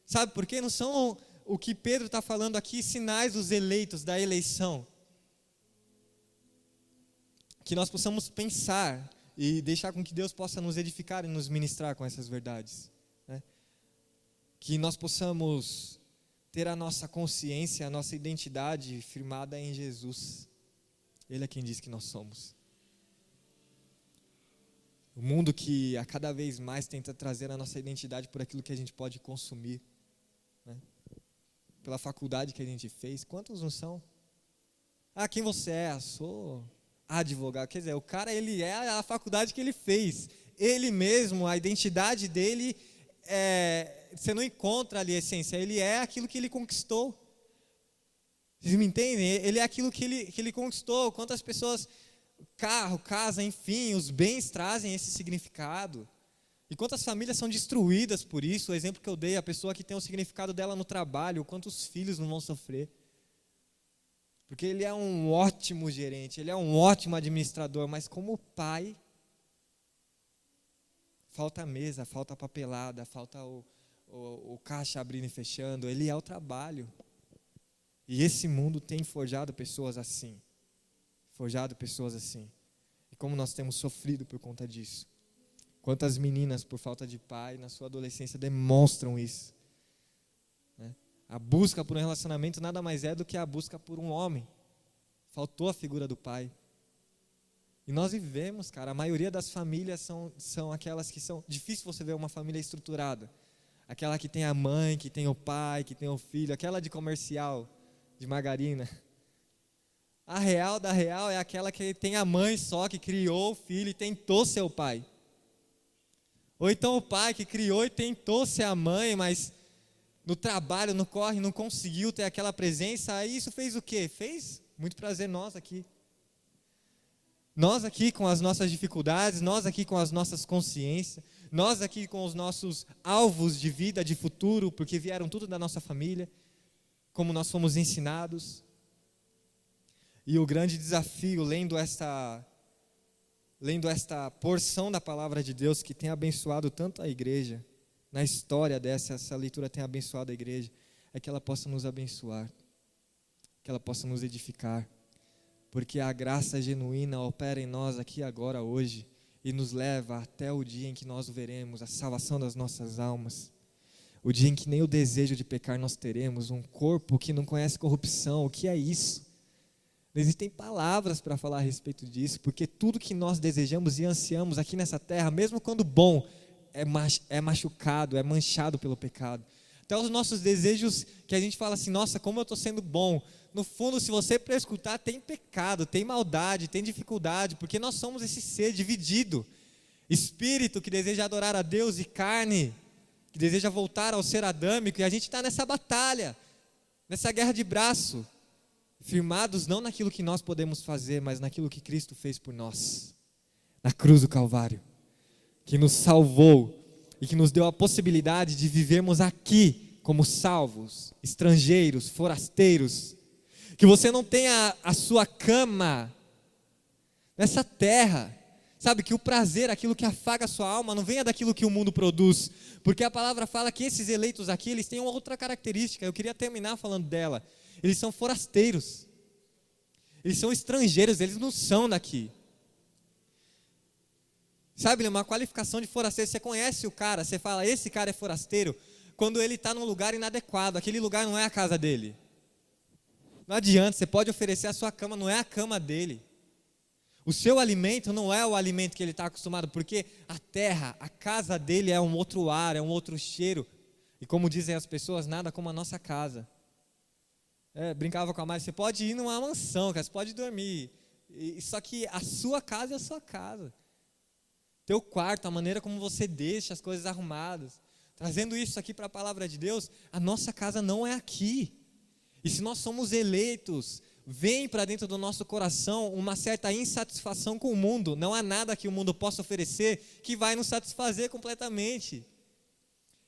Sabe por quê? Não são o que Pedro está falando aqui, sinais dos eleitos, da eleição. Que nós possamos pensar e deixar com que Deus possa nos edificar e nos ministrar com essas verdades, né? Que nós possamos ter a nossa consciência, a nossa identidade firmada em Jesus. Ele é quem diz que nós somos. O mundo que a cada vez mais tenta trazer a nossa identidade por aquilo que a gente pode consumir, né? Pela faculdade que a gente fez. Quantos não são? Quem você é? Sou advogado. Quer dizer, o cara, ele é a faculdade que ele fez. Ele mesmo, a identidade dele, você não encontra ali a essência. Ele é aquilo que ele conquistou. Vocês me entendem? Ele é aquilo que ele conquistou. Quantas pessoas, carro, casa, enfim, os bens trazem esse significado. E quantas famílias são destruídas por isso? O exemplo que eu dei, a pessoa que tem o significado dela no trabalho, quantos filhos não vão sofrer? Porque ele é um ótimo gerente, ele é um ótimo administrador, mas como pai, falta a mesa, falta a papelada, falta o caixa abrindo e fechando. Ele é o trabalho. E esse mundo tem forjado pessoas assim. E como nós temos sofrido por conta disso. Quantas meninas, por falta de pai, na sua adolescência demonstram isso, né? A busca por um relacionamento nada mais é do que a busca por um homem. Faltou a figura do pai. E nós vivemos, cara, a maioria das famílias são aquelas que são... Difícil você ver uma família estruturada. Aquela que tem a mãe, que tem o pai, que tem o filho. Aquela de comercial, de margarina. A real da real é aquela que tem a mãe só, que criou o filho e tentou ser o pai. Ou então o pai que criou e tentou ser a mãe, mas no trabalho, no corre, não conseguiu ter aquela presença. Aí isso fez o quê? Fez muito prazer nós aqui. Nós aqui com as nossas dificuldades, nós aqui com as nossas consciências, nós aqui com os nossos alvos de vida, de futuro, porque vieram tudo da nossa família, como nós fomos ensinados. E o grande desafio, lendo esta porção da palavra de Deus que tem abençoado tanto a igreja, na história essa leitura tem abençoado a igreja, é que ela possa nos abençoar, que ela possa nos edificar, porque a graça genuína opera em nós aqui agora, hoje, e nos leva até o dia em que nós o veremos, a salvação das nossas almas, o dia em que nem o desejo de pecar nós teremos, um corpo que não conhece corrupção. O que é isso? Não existem palavras para falar a respeito disso, porque tudo que nós desejamos e ansiamos aqui nessa terra, mesmo quando bom, é machucado, é manchado pelo pecado. Até os nossos desejos que a gente fala assim, nossa, como eu estou sendo bom. No fundo, se você prescrutar, tem pecado, tem maldade, tem dificuldade, porque nós somos esse ser dividido. Espírito que deseja adorar a Deus e carne, que deseja voltar ao ser adâmico, e a gente está nessa batalha, nessa guerra de braço, firmados não naquilo que nós podemos fazer, mas naquilo que Cristo fez por nós, na cruz do Calvário, que nos salvou e que nos deu a possibilidade de vivermos aqui como salvos, estrangeiros, forasteiros, que você não tenha a sua cama nessa terra, sabe, que o prazer, aquilo que afaga a sua alma, não venha daquilo que o mundo produz, porque a palavra fala que esses eleitos aqui, eles têm uma outra característica, eu queria terminar falando dela, eles são forasteiros, eles são estrangeiros, eles não são daqui. Sabe, uma qualificação de forasteiro, você conhece o cara, você fala, esse cara é forasteiro, quando ele está num lugar inadequado, aquele lugar não é a casa dele. Não adianta, você pode oferecer a sua cama, não é a cama dele. O seu alimento não é o alimento que ele está acostumado, porque a terra, a casa dele é um outro ar, é um outro cheiro. E como dizem as pessoas, nada como a nossa casa. Brincava com a Mari, você pode ir numa mansão, cara, você pode dormir. Só que a sua casa é a sua casa. Teu quarto, a maneira como você deixa as coisas arrumadas. Trazendo isso aqui para a palavra de Deus, a nossa casa não é aqui. E se nós somos eleitos, vem para dentro do nosso coração uma certa insatisfação com o mundo. Não há nada que o mundo possa oferecer que vai nos satisfazer completamente.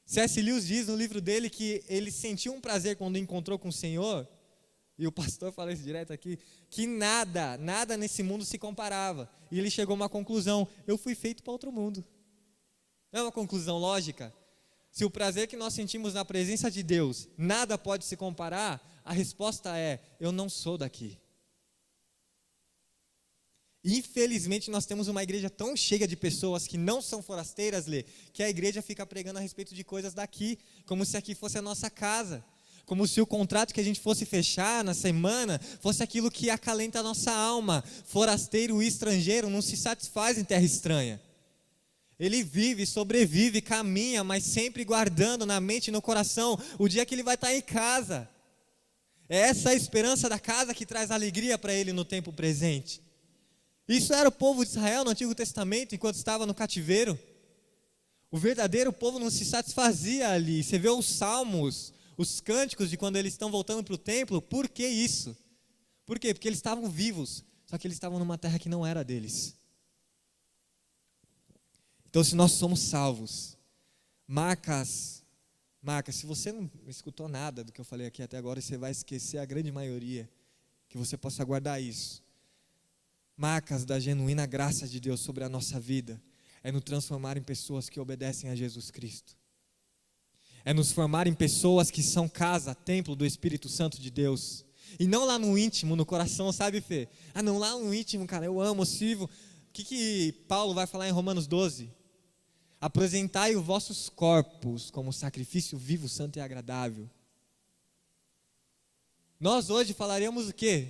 C.S. Lewis diz no livro dele que ele sentiu um prazer quando encontrou com o Senhor, e o pastor fala isso direto aqui, que nada nesse mundo se comparava. E ele chegou a uma conclusão, eu fui feito para outro mundo. Não é uma conclusão lógica? Se o prazer que nós sentimos na presença de Deus, nada pode se comparar, a resposta é, eu não sou daqui. Infelizmente nós temos uma igreja tão cheia de pessoas que não são forasteiras, Lê, que a igreja fica pregando a respeito de coisas daqui, como se aqui fosse a nossa casa, como se o contrato que a gente fosse fechar na semana fosse aquilo que acalenta a nossa alma. Forasteiro e estrangeiro não se satisfaz em terra estranha. Ele vive, sobrevive, caminha, mas sempre guardando na mente e no coração o dia que ele vai estar em casa. É essa a esperança da casa que traz alegria para ele no tempo presente. Isso era o povo de Israel no Antigo Testamento, enquanto estava no cativeiro. O verdadeiro povo não se satisfazia ali. Você vê os salmos, os cânticos de quando eles estão voltando para o templo. Por que isso? Por quê? Porque eles estavam vivos, só que eles estavam numa terra que não era deles. Então, se nós somos salvos, marcas, se você não escutou nada do que eu falei aqui até agora, você vai esquecer a grande maioria, que você possa guardar isso. Marcas da genuína graça de Deus sobre a nossa vida, é nos transformar em pessoas que obedecem a Jesus Cristo. É nos formar em pessoas que são casa, templo do Espírito Santo de Deus. E não lá no íntimo, no coração, sabe, Fê? Não, lá no íntimo, cara, eu amo, sirvo. O que Paulo vai falar em Romanos 12? Apresentai os vossos corpos como sacrifício vivo, santo e agradável. Nós hoje falaríamos o quê?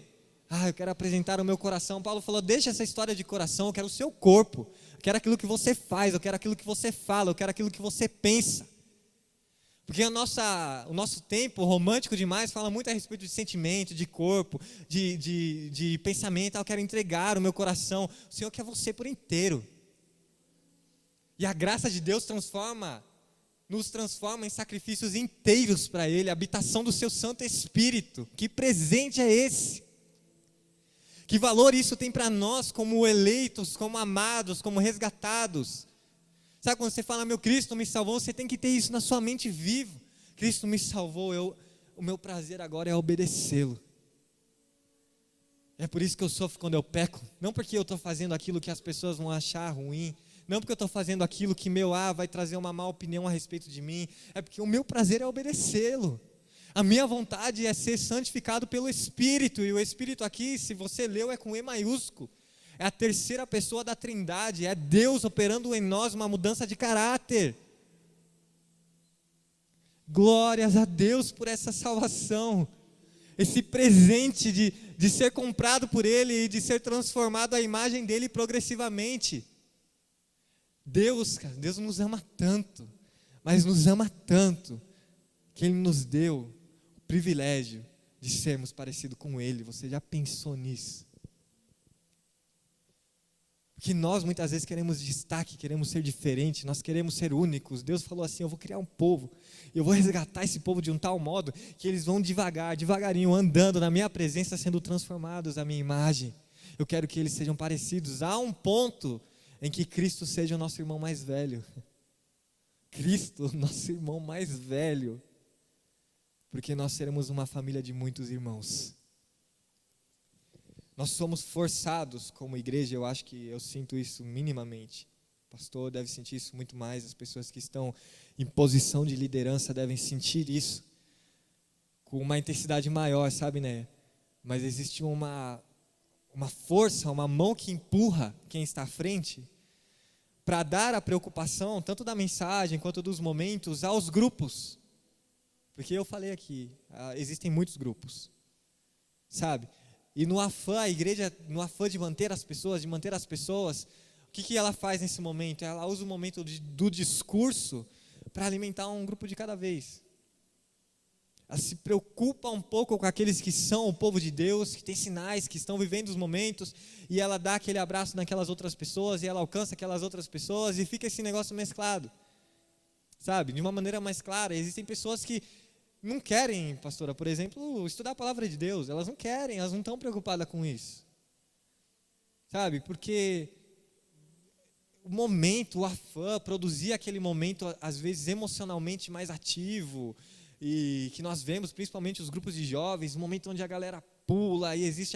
Eu quero apresentar o meu coração. Paulo falou, deixa essa história de coração, eu quero o seu corpo. Eu quero aquilo que você faz, eu quero aquilo que você fala, eu quero aquilo que você pensa. Porque o nosso tempo romântico demais fala muito a respeito de sentimento, de corpo, de pensamento. Eu quero entregar o meu coração. O Senhor quer você por inteiro. E a graça de Deus nos transforma em sacrifícios inteiros para Ele, a habitação do seu Santo Espírito. Que presente é esse? Que valor isso tem para nós como eleitos, como amados, como resgatados? Sabe quando você fala, meu Cristo me salvou, você tem que ter isso na sua mente vivo. Cristo me salvou, o meu prazer agora é obedecê-lo. É por isso que eu sofro quando eu peco, não porque eu estou fazendo aquilo que as pessoas vão achar ruim, não porque eu estou fazendo aquilo que vai trazer uma má opinião a respeito de mim, é porque o meu prazer é obedecê-lo. A minha vontade é ser santificado pelo Espírito, e o Espírito aqui, se você leu, é com E maiúsculo. É a terceira pessoa da Trindade, é Deus operando em nós uma mudança de caráter. Glórias a Deus por essa salvação, esse presente de ser comprado por Ele e de ser transformado à imagem dEle progressivamente. Deus nos ama tanto, mas nos ama tanto, que Ele nos deu o privilégio de sermos parecidos com Ele. Você já pensou nisso? Porque nós muitas vezes queremos destaque, queremos ser diferente, nós queremos ser únicos. Deus falou assim, eu vou criar um povo, eu vou resgatar esse povo de um tal modo, que eles vão devagarinho, andando na minha presença, sendo transformados à minha imagem. Eu quero que eles sejam parecidos a um ponto em que Cristo seja o nosso irmão mais velho. Cristo, nosso irmão mais velho. Porque nós seremos uma família de muitos irmãos. Nós somos forçados como igreja, eu acho que eu sinto isso minimamente. O pastor deve sentir isso muito mais, as pessoas que estão em posição de liderança devem sentir isso com uma intensidade maior, sabe, né? Mas existe uma força, uma mão que empurra quem está à frente para dar a preocupação, tanto da mensagem quanto dos momentos, aos grupos. Porque eu falei aqui, existem muitos grupos, sabe? E no afã, a igreja, no afã de manter as pessoas, o que ela faz nesse momento? Ela usa o momento do discurso para alimentar um grupo de cada vez. Ela se preocupa um pouco com aqueles que são o povo de Deus, que tem sinais, que estão vivendo os momentos, e ela dá aquele abraço naquelas outras pessoas, e ela alcança aquelas outras pessoas, e fica esse negócio mesclado. Sabe? De uma maneira mais clara, existem pessoas que não querem, pastora, por exemplo, estudar a palavra de Deus. Elas não querem, elas não estão preocupadas com isso. Sabe? Porque o momento, o afã, produzir aquele momento, às vezes, emocionalmente mais ativo, e que nós vemos, principalmente os grupos de jovens, um momento onde a galera pula, e existe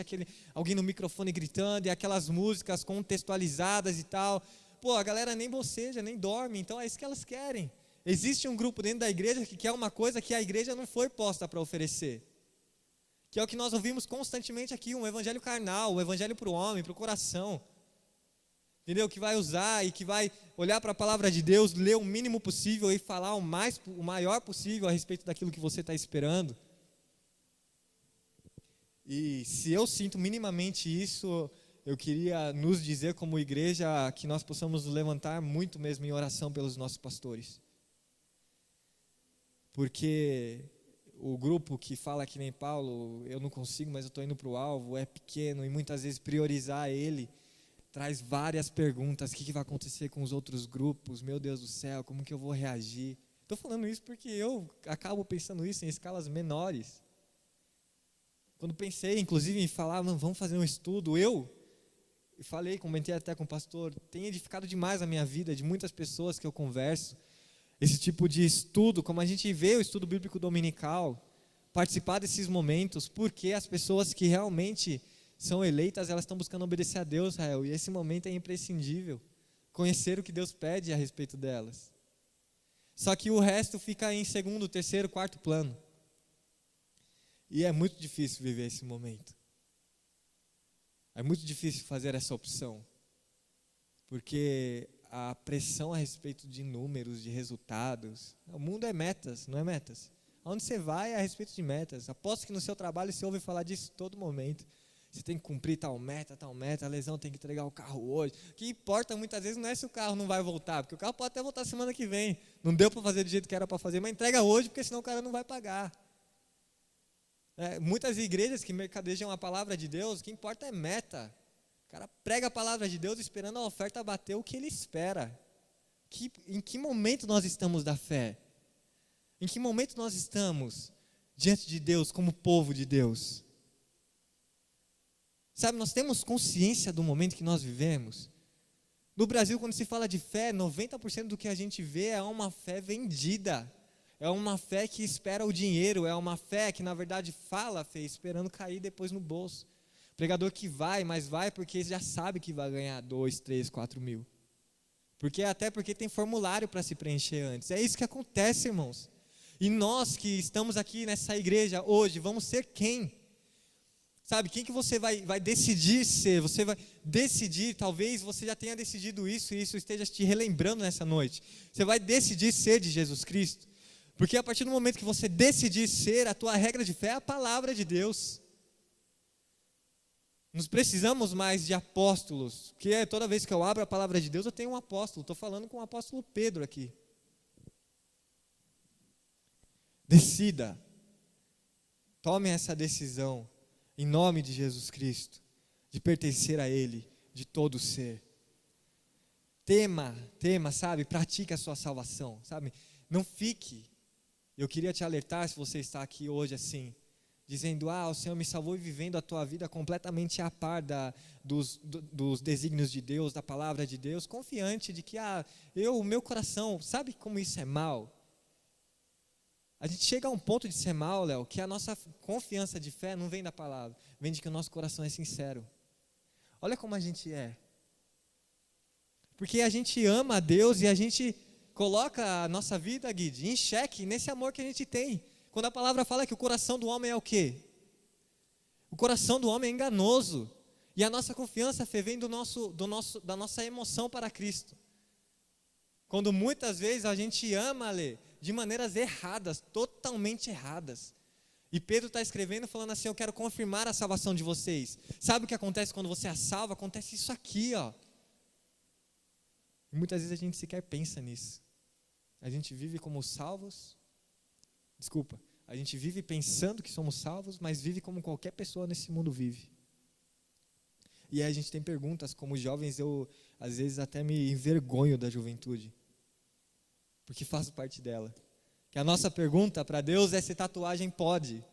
alguém no microfone gritando, e aquelas músicas contextualizadas e tal. Pô, a galera nem boceja, nem dorme, então é isso que elas querem. Existe um grupo dentro da igreja que quer uma coisa que a igreja não foi posta para oferecer. Que é o que nós ouvimos constantemente aqui, um evangelho carnal, um evangelho para o homem, para o coração. Entendeu? Que vai usar e que vai olhar para a palavra de Deus, ler o mínimo possível e falar o maior possível a respeito daquilo que você está esperando. E se eu sinto minimamente isso, eu queria nos dizer como igreja que nós possamos nos levantar muito mesmo em oração pelos nossos pastores. Porque o grupo que fala que nem Paulo, eu não consigo, mas eu estou indo para o alvo, é pequeno, e muitas vezes priorizar ele traz várias perguntas. O que vai acontecer com os outros grupos? Meu Deus do céu, como que eu vou reagir? Estou falando isso porque eu acabo pensando isso em escalas menores. Quando pensei, inclusive, em falar, vamos fazer um estudo, eu comentei até com o pastor, tem edificado demais a minha vida, de muitas pessoas que eu converso, esse tipo de estudo, como a gente vê o estudo bíblico dominical, participar desses momentos, porque as pessoas que realmente são eleitas, elas estão buscando obedecer a Deus, Israel, e esse momento é imprescindível, conhecer o que Deus pede a respeito delas. Só que o resto fica em segundo, terceiro, quarto plano. E é muito difícil viver esse momento. É muito difícil fazer essa opção, porque a pressão a respeito de números, de resultados. O mundo é metas, não é metas. Aonde você vai é a respeito de metas. Aposto que no seu trabalho você ouve falar disso todo momento. Você tem que cumprir tal meta, a lesão tem que entregar o carro hoje. O que importa muitas vezes não é se o carro não vai voltar, porque o carro pode até voltar semana que vem. Não deu para fazer do jeito que era para fazer, mas entrega hoje, porque senão o cara não vai pagar. Muitas igrejas que mercadejam a palavra de Deus, o que importa é meta. O cara prega a palavra de Deus esperando a oferta bater o que ele espera. O Em que momento nós estamos da fé? Em que momento nós estamos diante de Deus como povo de Deus? Sabe, nós temos consciência do momento que nós vivemos. No Brasil, quando se fala de fé, 90% do que a gente vê é uma fé vendida. É uma fé que espera o dinheiro, é uma fé que na verdade fala a fé, esperando cair depois no bolso. Pregador que vai, mas vai porque já sabe que vai ganhar 2, 3, 4 mil. Até porque tem formulário para se preencher antes. É isso que acontece, irmãos. E nós que estamos aqui nessa igreja hoje, vamos ser quem? Sabe, quem que você vai decidir ser? Você vai decidir, talvez você já tenha decidido isso e isso esteja te relembrando nessa noite. Você vai decidir ser de Jesus Cristo. Porque a partir do momento que você decidir ser, a tua regra de fé é a palavra de Deus. Nós precisamos mais de apóstolos, porque toda vez que eu abro a palavra de Deus, eu tenho um apóstolo. Estou falando com o apóstolo Pedro aqui. Decida. Tome essa decisão, em nome de Jesus Cristo, de pertencer a Ele, de todo ser. Tema, sabe? Pratique a sua salvação, sabe? Não fique. Eu queria te alertar, se você está aqui hoje assim, dizendo, o Senhor me salvou e vivendo a tua vida completamente a par dos desígnios de Deus, da palavra de Deus, confiante de que, o meu coração, sabe como isso é mal? A gente chega a um ponto de ser mal, Léo, que a nossa confiança de fé não vem da palavra, vem de que o nosso coração é sincero. Olha como a gente é. Porque a gente ama a Deus e a gente coloca a nossa vida, Guide, em xeque nesse amor que a gente tem. Quando a palavra fala que o coração do homem é o quê? O coração do homem é enganoso. E a nossa confiança, Fê, vem da nossa emoção para Cristo. Quando muitas vezes a gente ama, Lê, de maneiras erradas, totalmente erradas. E Pedro está escrevendo falando assim, eu quero confirmar a salvação de vocês. Sabe o que acontece quando você é salvo? Acontece isso aqui, ó. E muitas vezes a gente sequer pensa nisso. A gente vive como salvos. A gente vive pensando que somos salvos, mas vive como qualquer pessoa nesse mundo vive. E aí a gente tem perguntas, como jovens, eu às vezes até me envergonho da juventude, porque faço parte dela. Que a nossa pergunta para Deus é se tatuagem pode.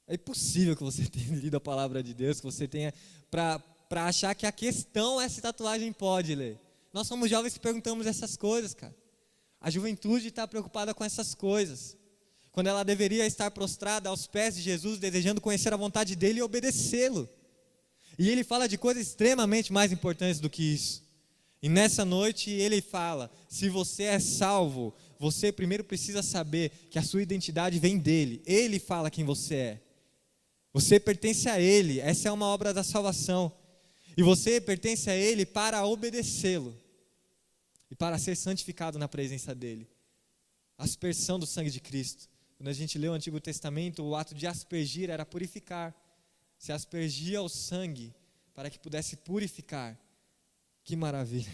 É impossível que você tenha lido a palavra de Deus, que você tenha, para achar que a questão é se tatuagem pode, Lê. Nós somos jovens que perguntamos essas coisas, cara. A juventude está preocupada com essas coisas, quando ela deveria estar prostrada aos pés de Jesus, desejando conhecer a vontade dele e obedecê-lo. E ele fala de coisas extremamente mais importantes do que isso. E nessa noite ele fala, se você é salvo, você primeiro precisa saber que a sua identidade vem dele. Ele fala quem você é. Você pertence a ele, essa é uma obra da salvação. E você pertence a ele para obedecê-lo. E para ser santificado na presença dele. Aspersão do sangue de Cristo. Quando a gente lê o Antigo Testamento, o ato de aspergir era purificar. Se aspergia o sangue para que pudesse purificar. Que maravilha.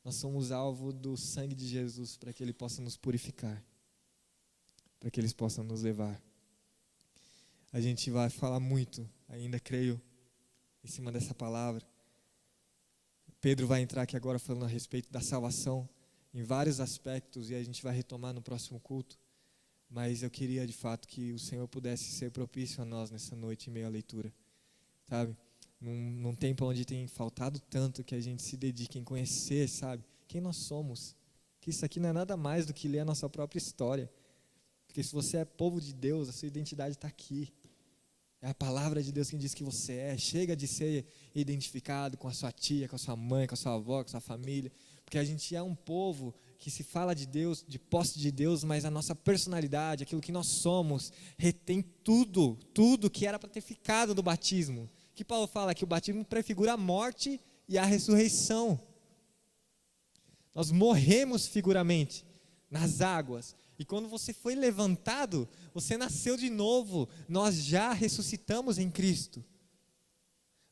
Nós somos alvo do sangue de Jesus para que Ele possa nos purificar. Para que Ele possa nos levar. A gente vai falar muito, ainda creio, em cima dessa palavra. Pedro vai entrar aqui agora falando a respeito da salvação, em vários aspectos, e a gente vai retomar no próximo culto. Mas eu queria de fato que o Senhor pudesse ser propício a nós nessa noite em meio à leitura. Sabe? Num tempo onde tem faltado tanto que a gente se dedique em conhecer, sabe? Quem nós somos. Que isso aqui não é nada mais do que ler a nossa própria história. Porque se você é povo de Deus, a sua identidade está aqui. É a palavra de Deus quem diz que você é. Chega de ser identificado com a sua tia, com a sua mãe, com a sua avó, com a sua família. Porque a gente é um povo que se fala de Deus, de posse de Deus, mas a nossa personalidade, aquilo que nós somos, retém tudo que era para ter ficado do batismo. Que Paulo fala que o batismo prefigura a morte e a ressurreição. Nós morremos figuramente nas águas. E quando você foi levantado, você nasceu de novo. Nós já ressuscitamos em Cristo.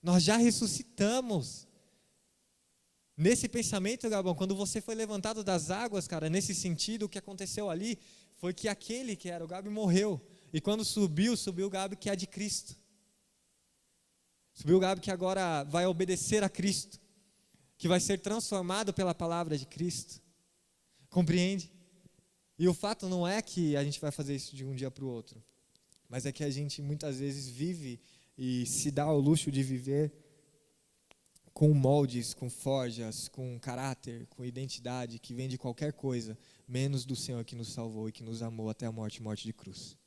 Nós já ressuscitamos. Nesse pensamento, Gabão, quando você foi levantado das águas, cara, nesse sentido, o que aconteceu ali foi que aquele que era o Gabi morreu. E quando subiu o Gabi que é de Cristo. Subiu o Gabi que agora vai obedecer a Cristo. que vai ser transformado pela palavra de Cristo. Compreende? E o fato não é que a gente vai fazer isso de um dia para o outro, mas é que a gente muitas vezes vive e se dá ao luxo de viver com moldes, com forjas, com caráter, com identidade que vem de qualquer coisa, menos do Senhor que nos salvou e que nos amou até a morte de cruz.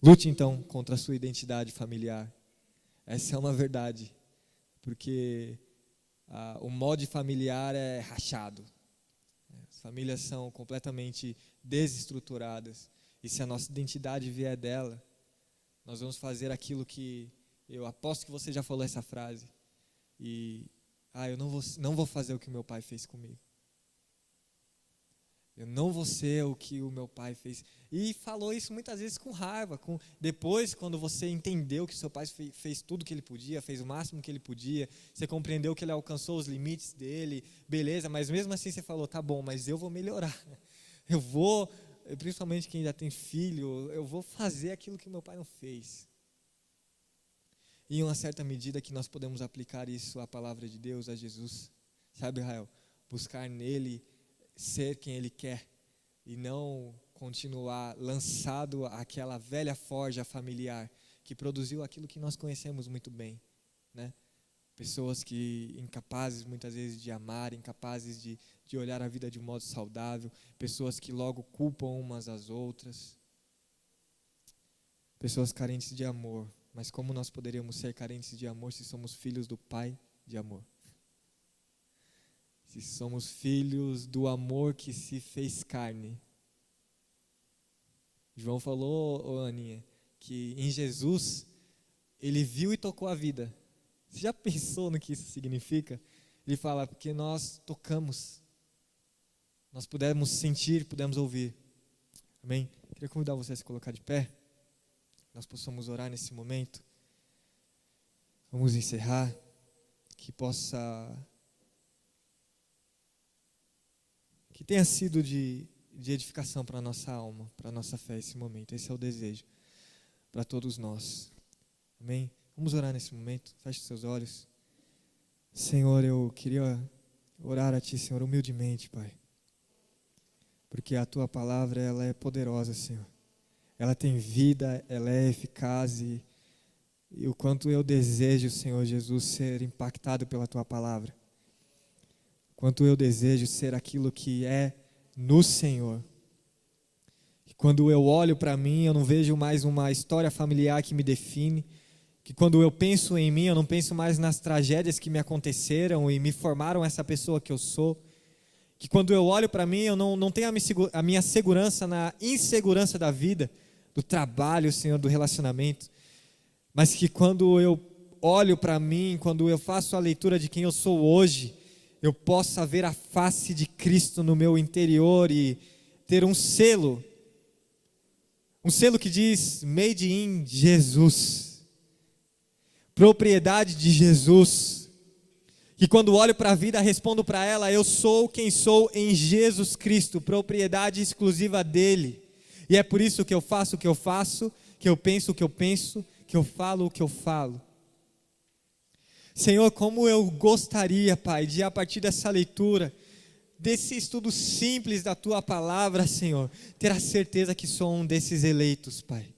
Lute então contra a sua identidade familiar. Essa é uma verdade, porque o molde familiar é rachado. As famílias são completamente desestruturadas, e se a nossa identidade vier dela, nós vamos fazer aquilo que, eu aposto que você já falou essa frase, eu não vou fazer o que o meu pai fez comigo. Eu não vou ser o que o meu pai fez. E falou isso muitas vezes com raiva. Depois, quando você entendeu que seu pai fez tudo que ele podia, fez o máximo que ele podia, você compreendeu que ele alcançou os limites dele, beleza, mas mesmo assim você falou, tá bom, mas eu vou melhorar. Eu vou, principalmente quem já tem filho, eu vou fazer aquilo que meu pai não fez. E em uma certa medida que nós podemos aplicar isso à palavra de Deus, a Jesus. Sabe, Israel? Buscar nele ser quem ele quer e não continuar lançado àquela velha forja familiar que produziu aquilo que nós conhecemos muito bem, né? Pessoas que incapazes muitas vezes de amar, incapazes de olhar a vida de um modo saudável, pessoas que logo culpam umas às outras, pessoas carentes de amor. Mas como nós poderíamos ser carentes de amor se somos filhos do Pai de amor? Se somos filhos do amor que se fez carne. João falou, Aninha, que em Jesus, ele viu e tocou a vida. Você já pensou no que isso significa? Ele fala, porque nós tocamos, nós pudemos sentir, pudemos ouvir. Amém? Queria convidar você a se colocar de pé, nós possamos orar nesse momento. Vamos encerrar, que tenha sido de edificação para a nossa alma, para a nossa fé esse momento. Esse é o desejo para todos nós. Amém? Vamos orar nesse momento. Feche seus olhos. Senhor, eu queria orar a Ti, Senhor, humildemente, Pai. Porque a Tua palavra, ela é poderosa, Senhor. Ela tem vida, ela é eficaz e o quanto eu desejo, Senhor Jesus, ser impactado pela Tua palavra. Quanto eu desejo ser aquilo que é no Senhor. E quando eu olho para mim, eu não vejo mais uma história familiar que me define. Que quando eu penso em mim, eu não penso mais nas tragédias que me aconteceram e me formaram essa pessoa que eu sou. Que quando eu olho para mim, eu não tenho a minha segurança na insegurança da vida, do trabalho, Senhor, do relacionamento. Mas que quando eu olho para mim, quando eu faço a leitura de quem eu sou hoje, eu possa ver a face de Cristo no meu interior e ter um selo que diz Made in Jesus, propriedade de Jesus, que quando olho para a vida respondo para ela, eu sou quem sou em Jesus Cristo, propriedade exclusiva dele, e é por isso que eu faço o que eu faço, que eu penso o que eu penso, que eu falo o que eu falo. Senhor, como eu gostaria, Pai, de a partir dessa leitura, desse estudo simples da Tua palavra, Senhor, ter a certeza que sou um desses eleitos, Pai.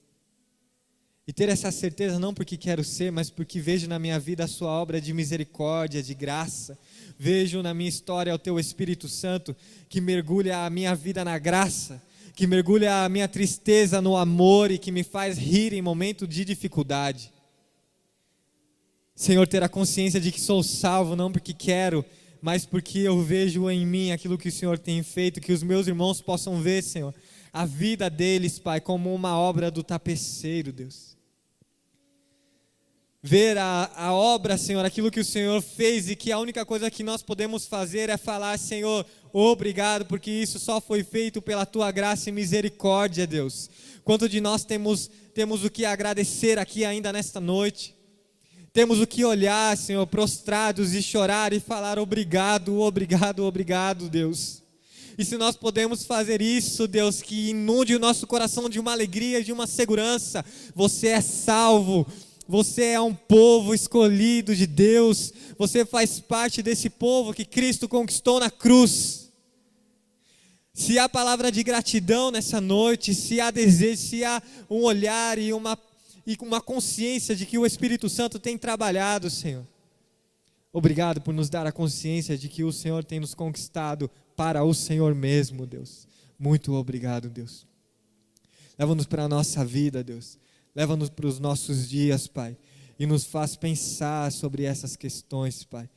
E ter essa certeza não porque quero ser, mas porque vejo na minha vida a Sua obra de misericórdia, de graça. Vejo na minha história o Teu Espírito Santo que mergulha a minha vida na graça, que mergulha a minha tristeza no amor e que me faz rir em momento de dificuldade. Senhor, ter a consciência de que sou salvo, não porque quero, mas porque eu vejo em mim aquilo que o Senhor tem feito, que os meus irmãos possam ver, Senhor, a vida deles, Pai, como uma obra do tapeceiro, Deus. Ver a obra, Senhor, aquilo que o Senhor fez e que a única coisa que nós podemos fazer é falar, Senhor, obrigado, porque isso só foi feito pela Tua graça e misericórdia, Deus. Quanto de nós temos o que agradecer aqui ainda nesta noite. Temos o que olhar, Senhor, prostrados e chorar e falar obrigado, obrigado, obrigado, Deus. E se nós podemos fazer isso, Deus, que inunde o nosso coração de uma alegria, de uma segurança. Você é salvo, você é um povo escolhido de Deus, você faz parte desse povo que Cristo conquistou na cruz. Se há palavra de gratidão nessa noite, se há desejo, se há um olhar e uma consciência de que o Espírito Santo tem trabalhado, Senhor. Obrigado por nos dar a consciência de que o Senhor tem nos conquistado para o Senhor mesmo, Deus. Muito obrigado, Deus. Leva-nos para a nossa vida, Deus. Leva-nos para os nossos dias, Pai. E nos faz pensar sobre essas questões, Pai.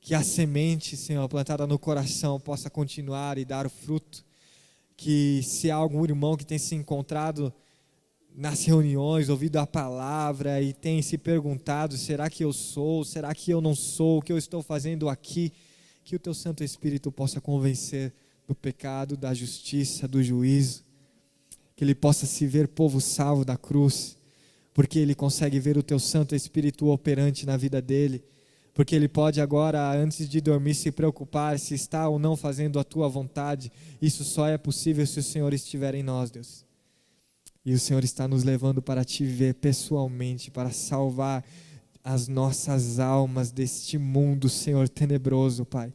Que a semente, Senhor, plantada no coração possa continuar e dar o fruto. Que se há algum irmão que tem se encontrado nas reuniões, ouvido a palavra e tem se perguntado, será que eu sou, será que eu não sou, o que eu estou fazendo aqui, que o teu Santo Espírito possa convencer do pecado, da justiça, do juízo, que ele possa se ver povo salvo da cruz, porque ele consegue ver o teu Santo Espírito operante na vida dele, porque ele pode agora, antes de dormir, se preocupar se está ou não fazendo a tua vontade. Isso só é possível se o Senhor estiver em nós, Deus. E o Senhor está nos levando para te ver pessoalmente, para salvar as nossas almas deste mundo, Senhor, tenebroso, Pai.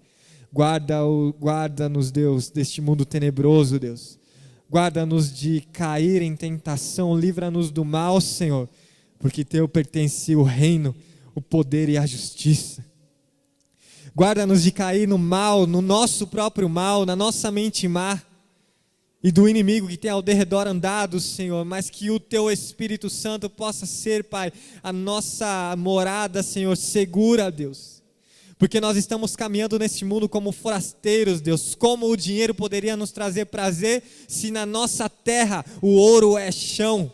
Guarda-nos, Deus, deste mundo tenebroso, Deus. Guarda-nos de cair em tentação, livra-nos do mal, Senhor, porque teu pertence o reino, o poder e a justiça. Guarda-nos de cair no mal, no nosso próprio mal, na nossa mente má, e do inimigo que tem ao derredor andado, Senhor, mas que o teu Espírito Santo possa ser, Pai, a nossa morada, Senhor, segura, Deus, porque nós estamos caminhando neste mundo como forasteiros, Deus. Como o dinheiro poderia nos trazer prazer se na nossa terra o ouro é chão?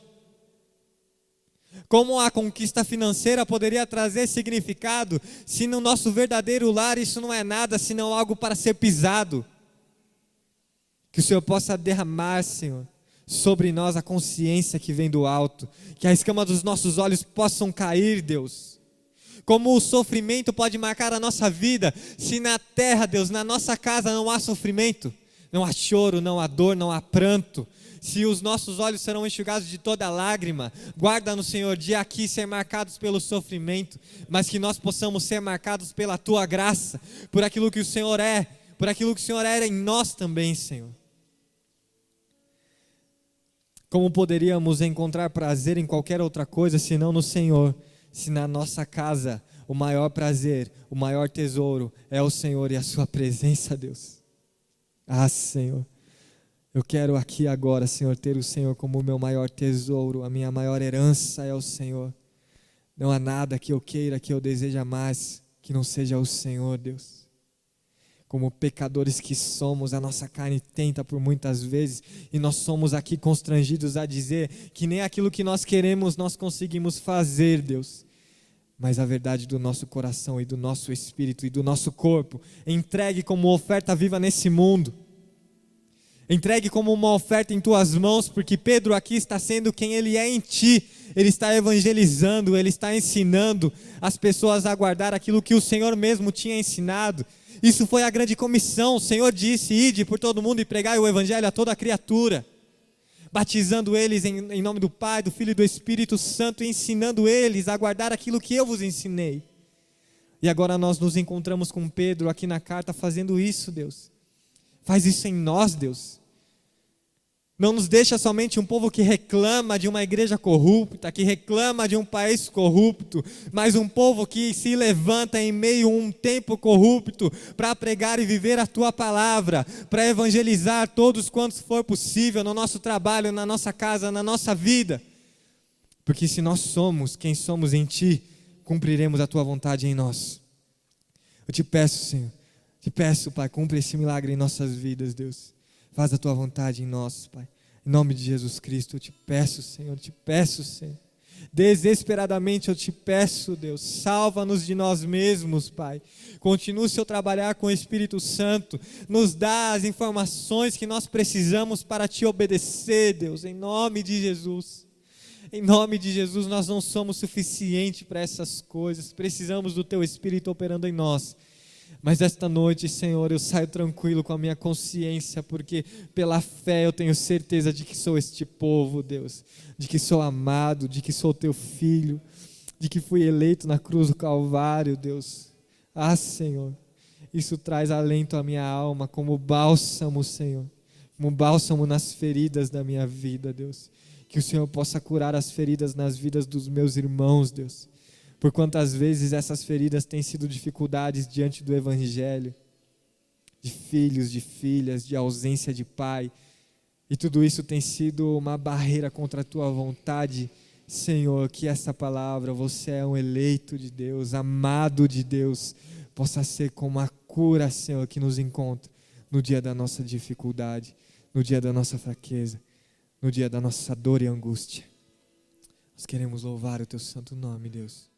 Como a conquista financeira poderia trazer significado se no nosso verdadeiro lar isso não é nada senão algo para ser pisado? Que o Senhor possa derramar, Senhor, sobre nós a consciência que vem do alto, que a escama dos nossos olhos possam cair, Deus. Como o sofrimento pode marcar a nossa vida, se na terra, Deus, na nossa casa não há sofrimento, não há choro, não há dor, não há pranto, se os nossos olhos serão enxugados de toda lágrima, guarda-nos, Senhor, de aqui ser marcados pelo sofrimento, mas que nós possamos ser marcados pela Tua graça, por aquilo que o Senhor é, por aquilo que o Senhor era em nós também, Senhor. Como poderíamos encontrar prazer em qualquer outra coisa, senão no Senhor, se na nossa casa o maior prazer, o maior tesouro é o Senhor e a sua presença, Deus. Ah, Senhor, eu quero aqui agora, Senhor, ter o Senhor como o meu maior tesouro, a minha maior herança é o Senhor. Não há nada que eu queira, que eu deseja mais, que não seja o Senhor, Deus. Como pecadores que somos, a nossa carne tenta por muitas vezes, e nós somos aqui constrangidos a dizer que nem aquilo que nós queremos nós conseguimos fazer, Deus. Mas a verdade do nosso coração e do nosso espírito e do nosso corpo, entregue como oferta viva nesse mundo. Entregue como uma oferta em tuas mãos, porque Pedro aqui está sendo quem ele é em ti. Ele está evangelizando, ele está ensinando as pessoas a guardar aquilo que o Senhor mesmo tinha ensinado. Isso foi a grande comissão. O Senhor disse: ide por todo mundo e pregai o evangelho a toda criatura, batizando eles em nome do Pai, do Filho e do Espírito Santo, e ensinando eles a guardar aquilo que eu vos ensinei. E agora nós nos encontramos com Pedro aqui na carta fazendo isso, Deus. Faz isso em nós, Deus. Não nos deixa somente um povo que reclama de uma igreja corrupta, que reclama de um país corrupto, mas um povo que se levanta em meio a um tempo corrupto para pregar e viver a Tua palavra, para evangelizar todos quantos for possível no nosso trabalho, na nossa casa, na nossa vida. Porque se nós somos quem somos em Ti, cumpriremos a Tua vontade em nós. Eu te peço, Senhor, te peço, Pai, cumpre esse milagre em nossas vidas, Deus. Faz a Tua vontade em nós, Pai. Em nome de Jesus Cristo, eu te peço, Senhor, eu te peço, Senhor. Desesperadamente eu te peço, Deus, salva-nos de nós mesmos, Pai. Continua o Seu trabalhar com o Espírito Santo. Nos dá as informações que nós precisamos para Te obedecer, Deus, em nome de Jesus. Em nome de Jesus, nós não somos suficientes para essas coisas. Precisamos do Teu Espírito operando em nós. Mas esta noite, Senhor, eu saio tranquilo com a minha consciência, porque pela fé eu tenho certeza de que sou este povo, Deus, de que sou amado, de que sou Teu filho. de que fui eleito na cruz do Calvário, Deus. Ah, Senhor, isso traz alento à minha alma como bálsamo, Senhor, como bálsamo nas feridas da minha vida, Deus. Que o Senhor possa curar as feridas nas vidas dos meus irmãos, Deus. Por quantas vezes essas feridas têm sido dificuldades diante do Evangelho, de filhos, de filhas, de ausência de pai, e tudo isso tem sido uma barreira contra a tua vontade, Senhor. Que essa palavra, você é um eleito de Deus, amado de Deus, possa ser como a cura, Senhor, que nos encontra no dia da nossa dificuldade, no dia da nossa fraqueza, no dia da nossa dor e angústia. Nós queremos louvar o teu santo nome, Deus.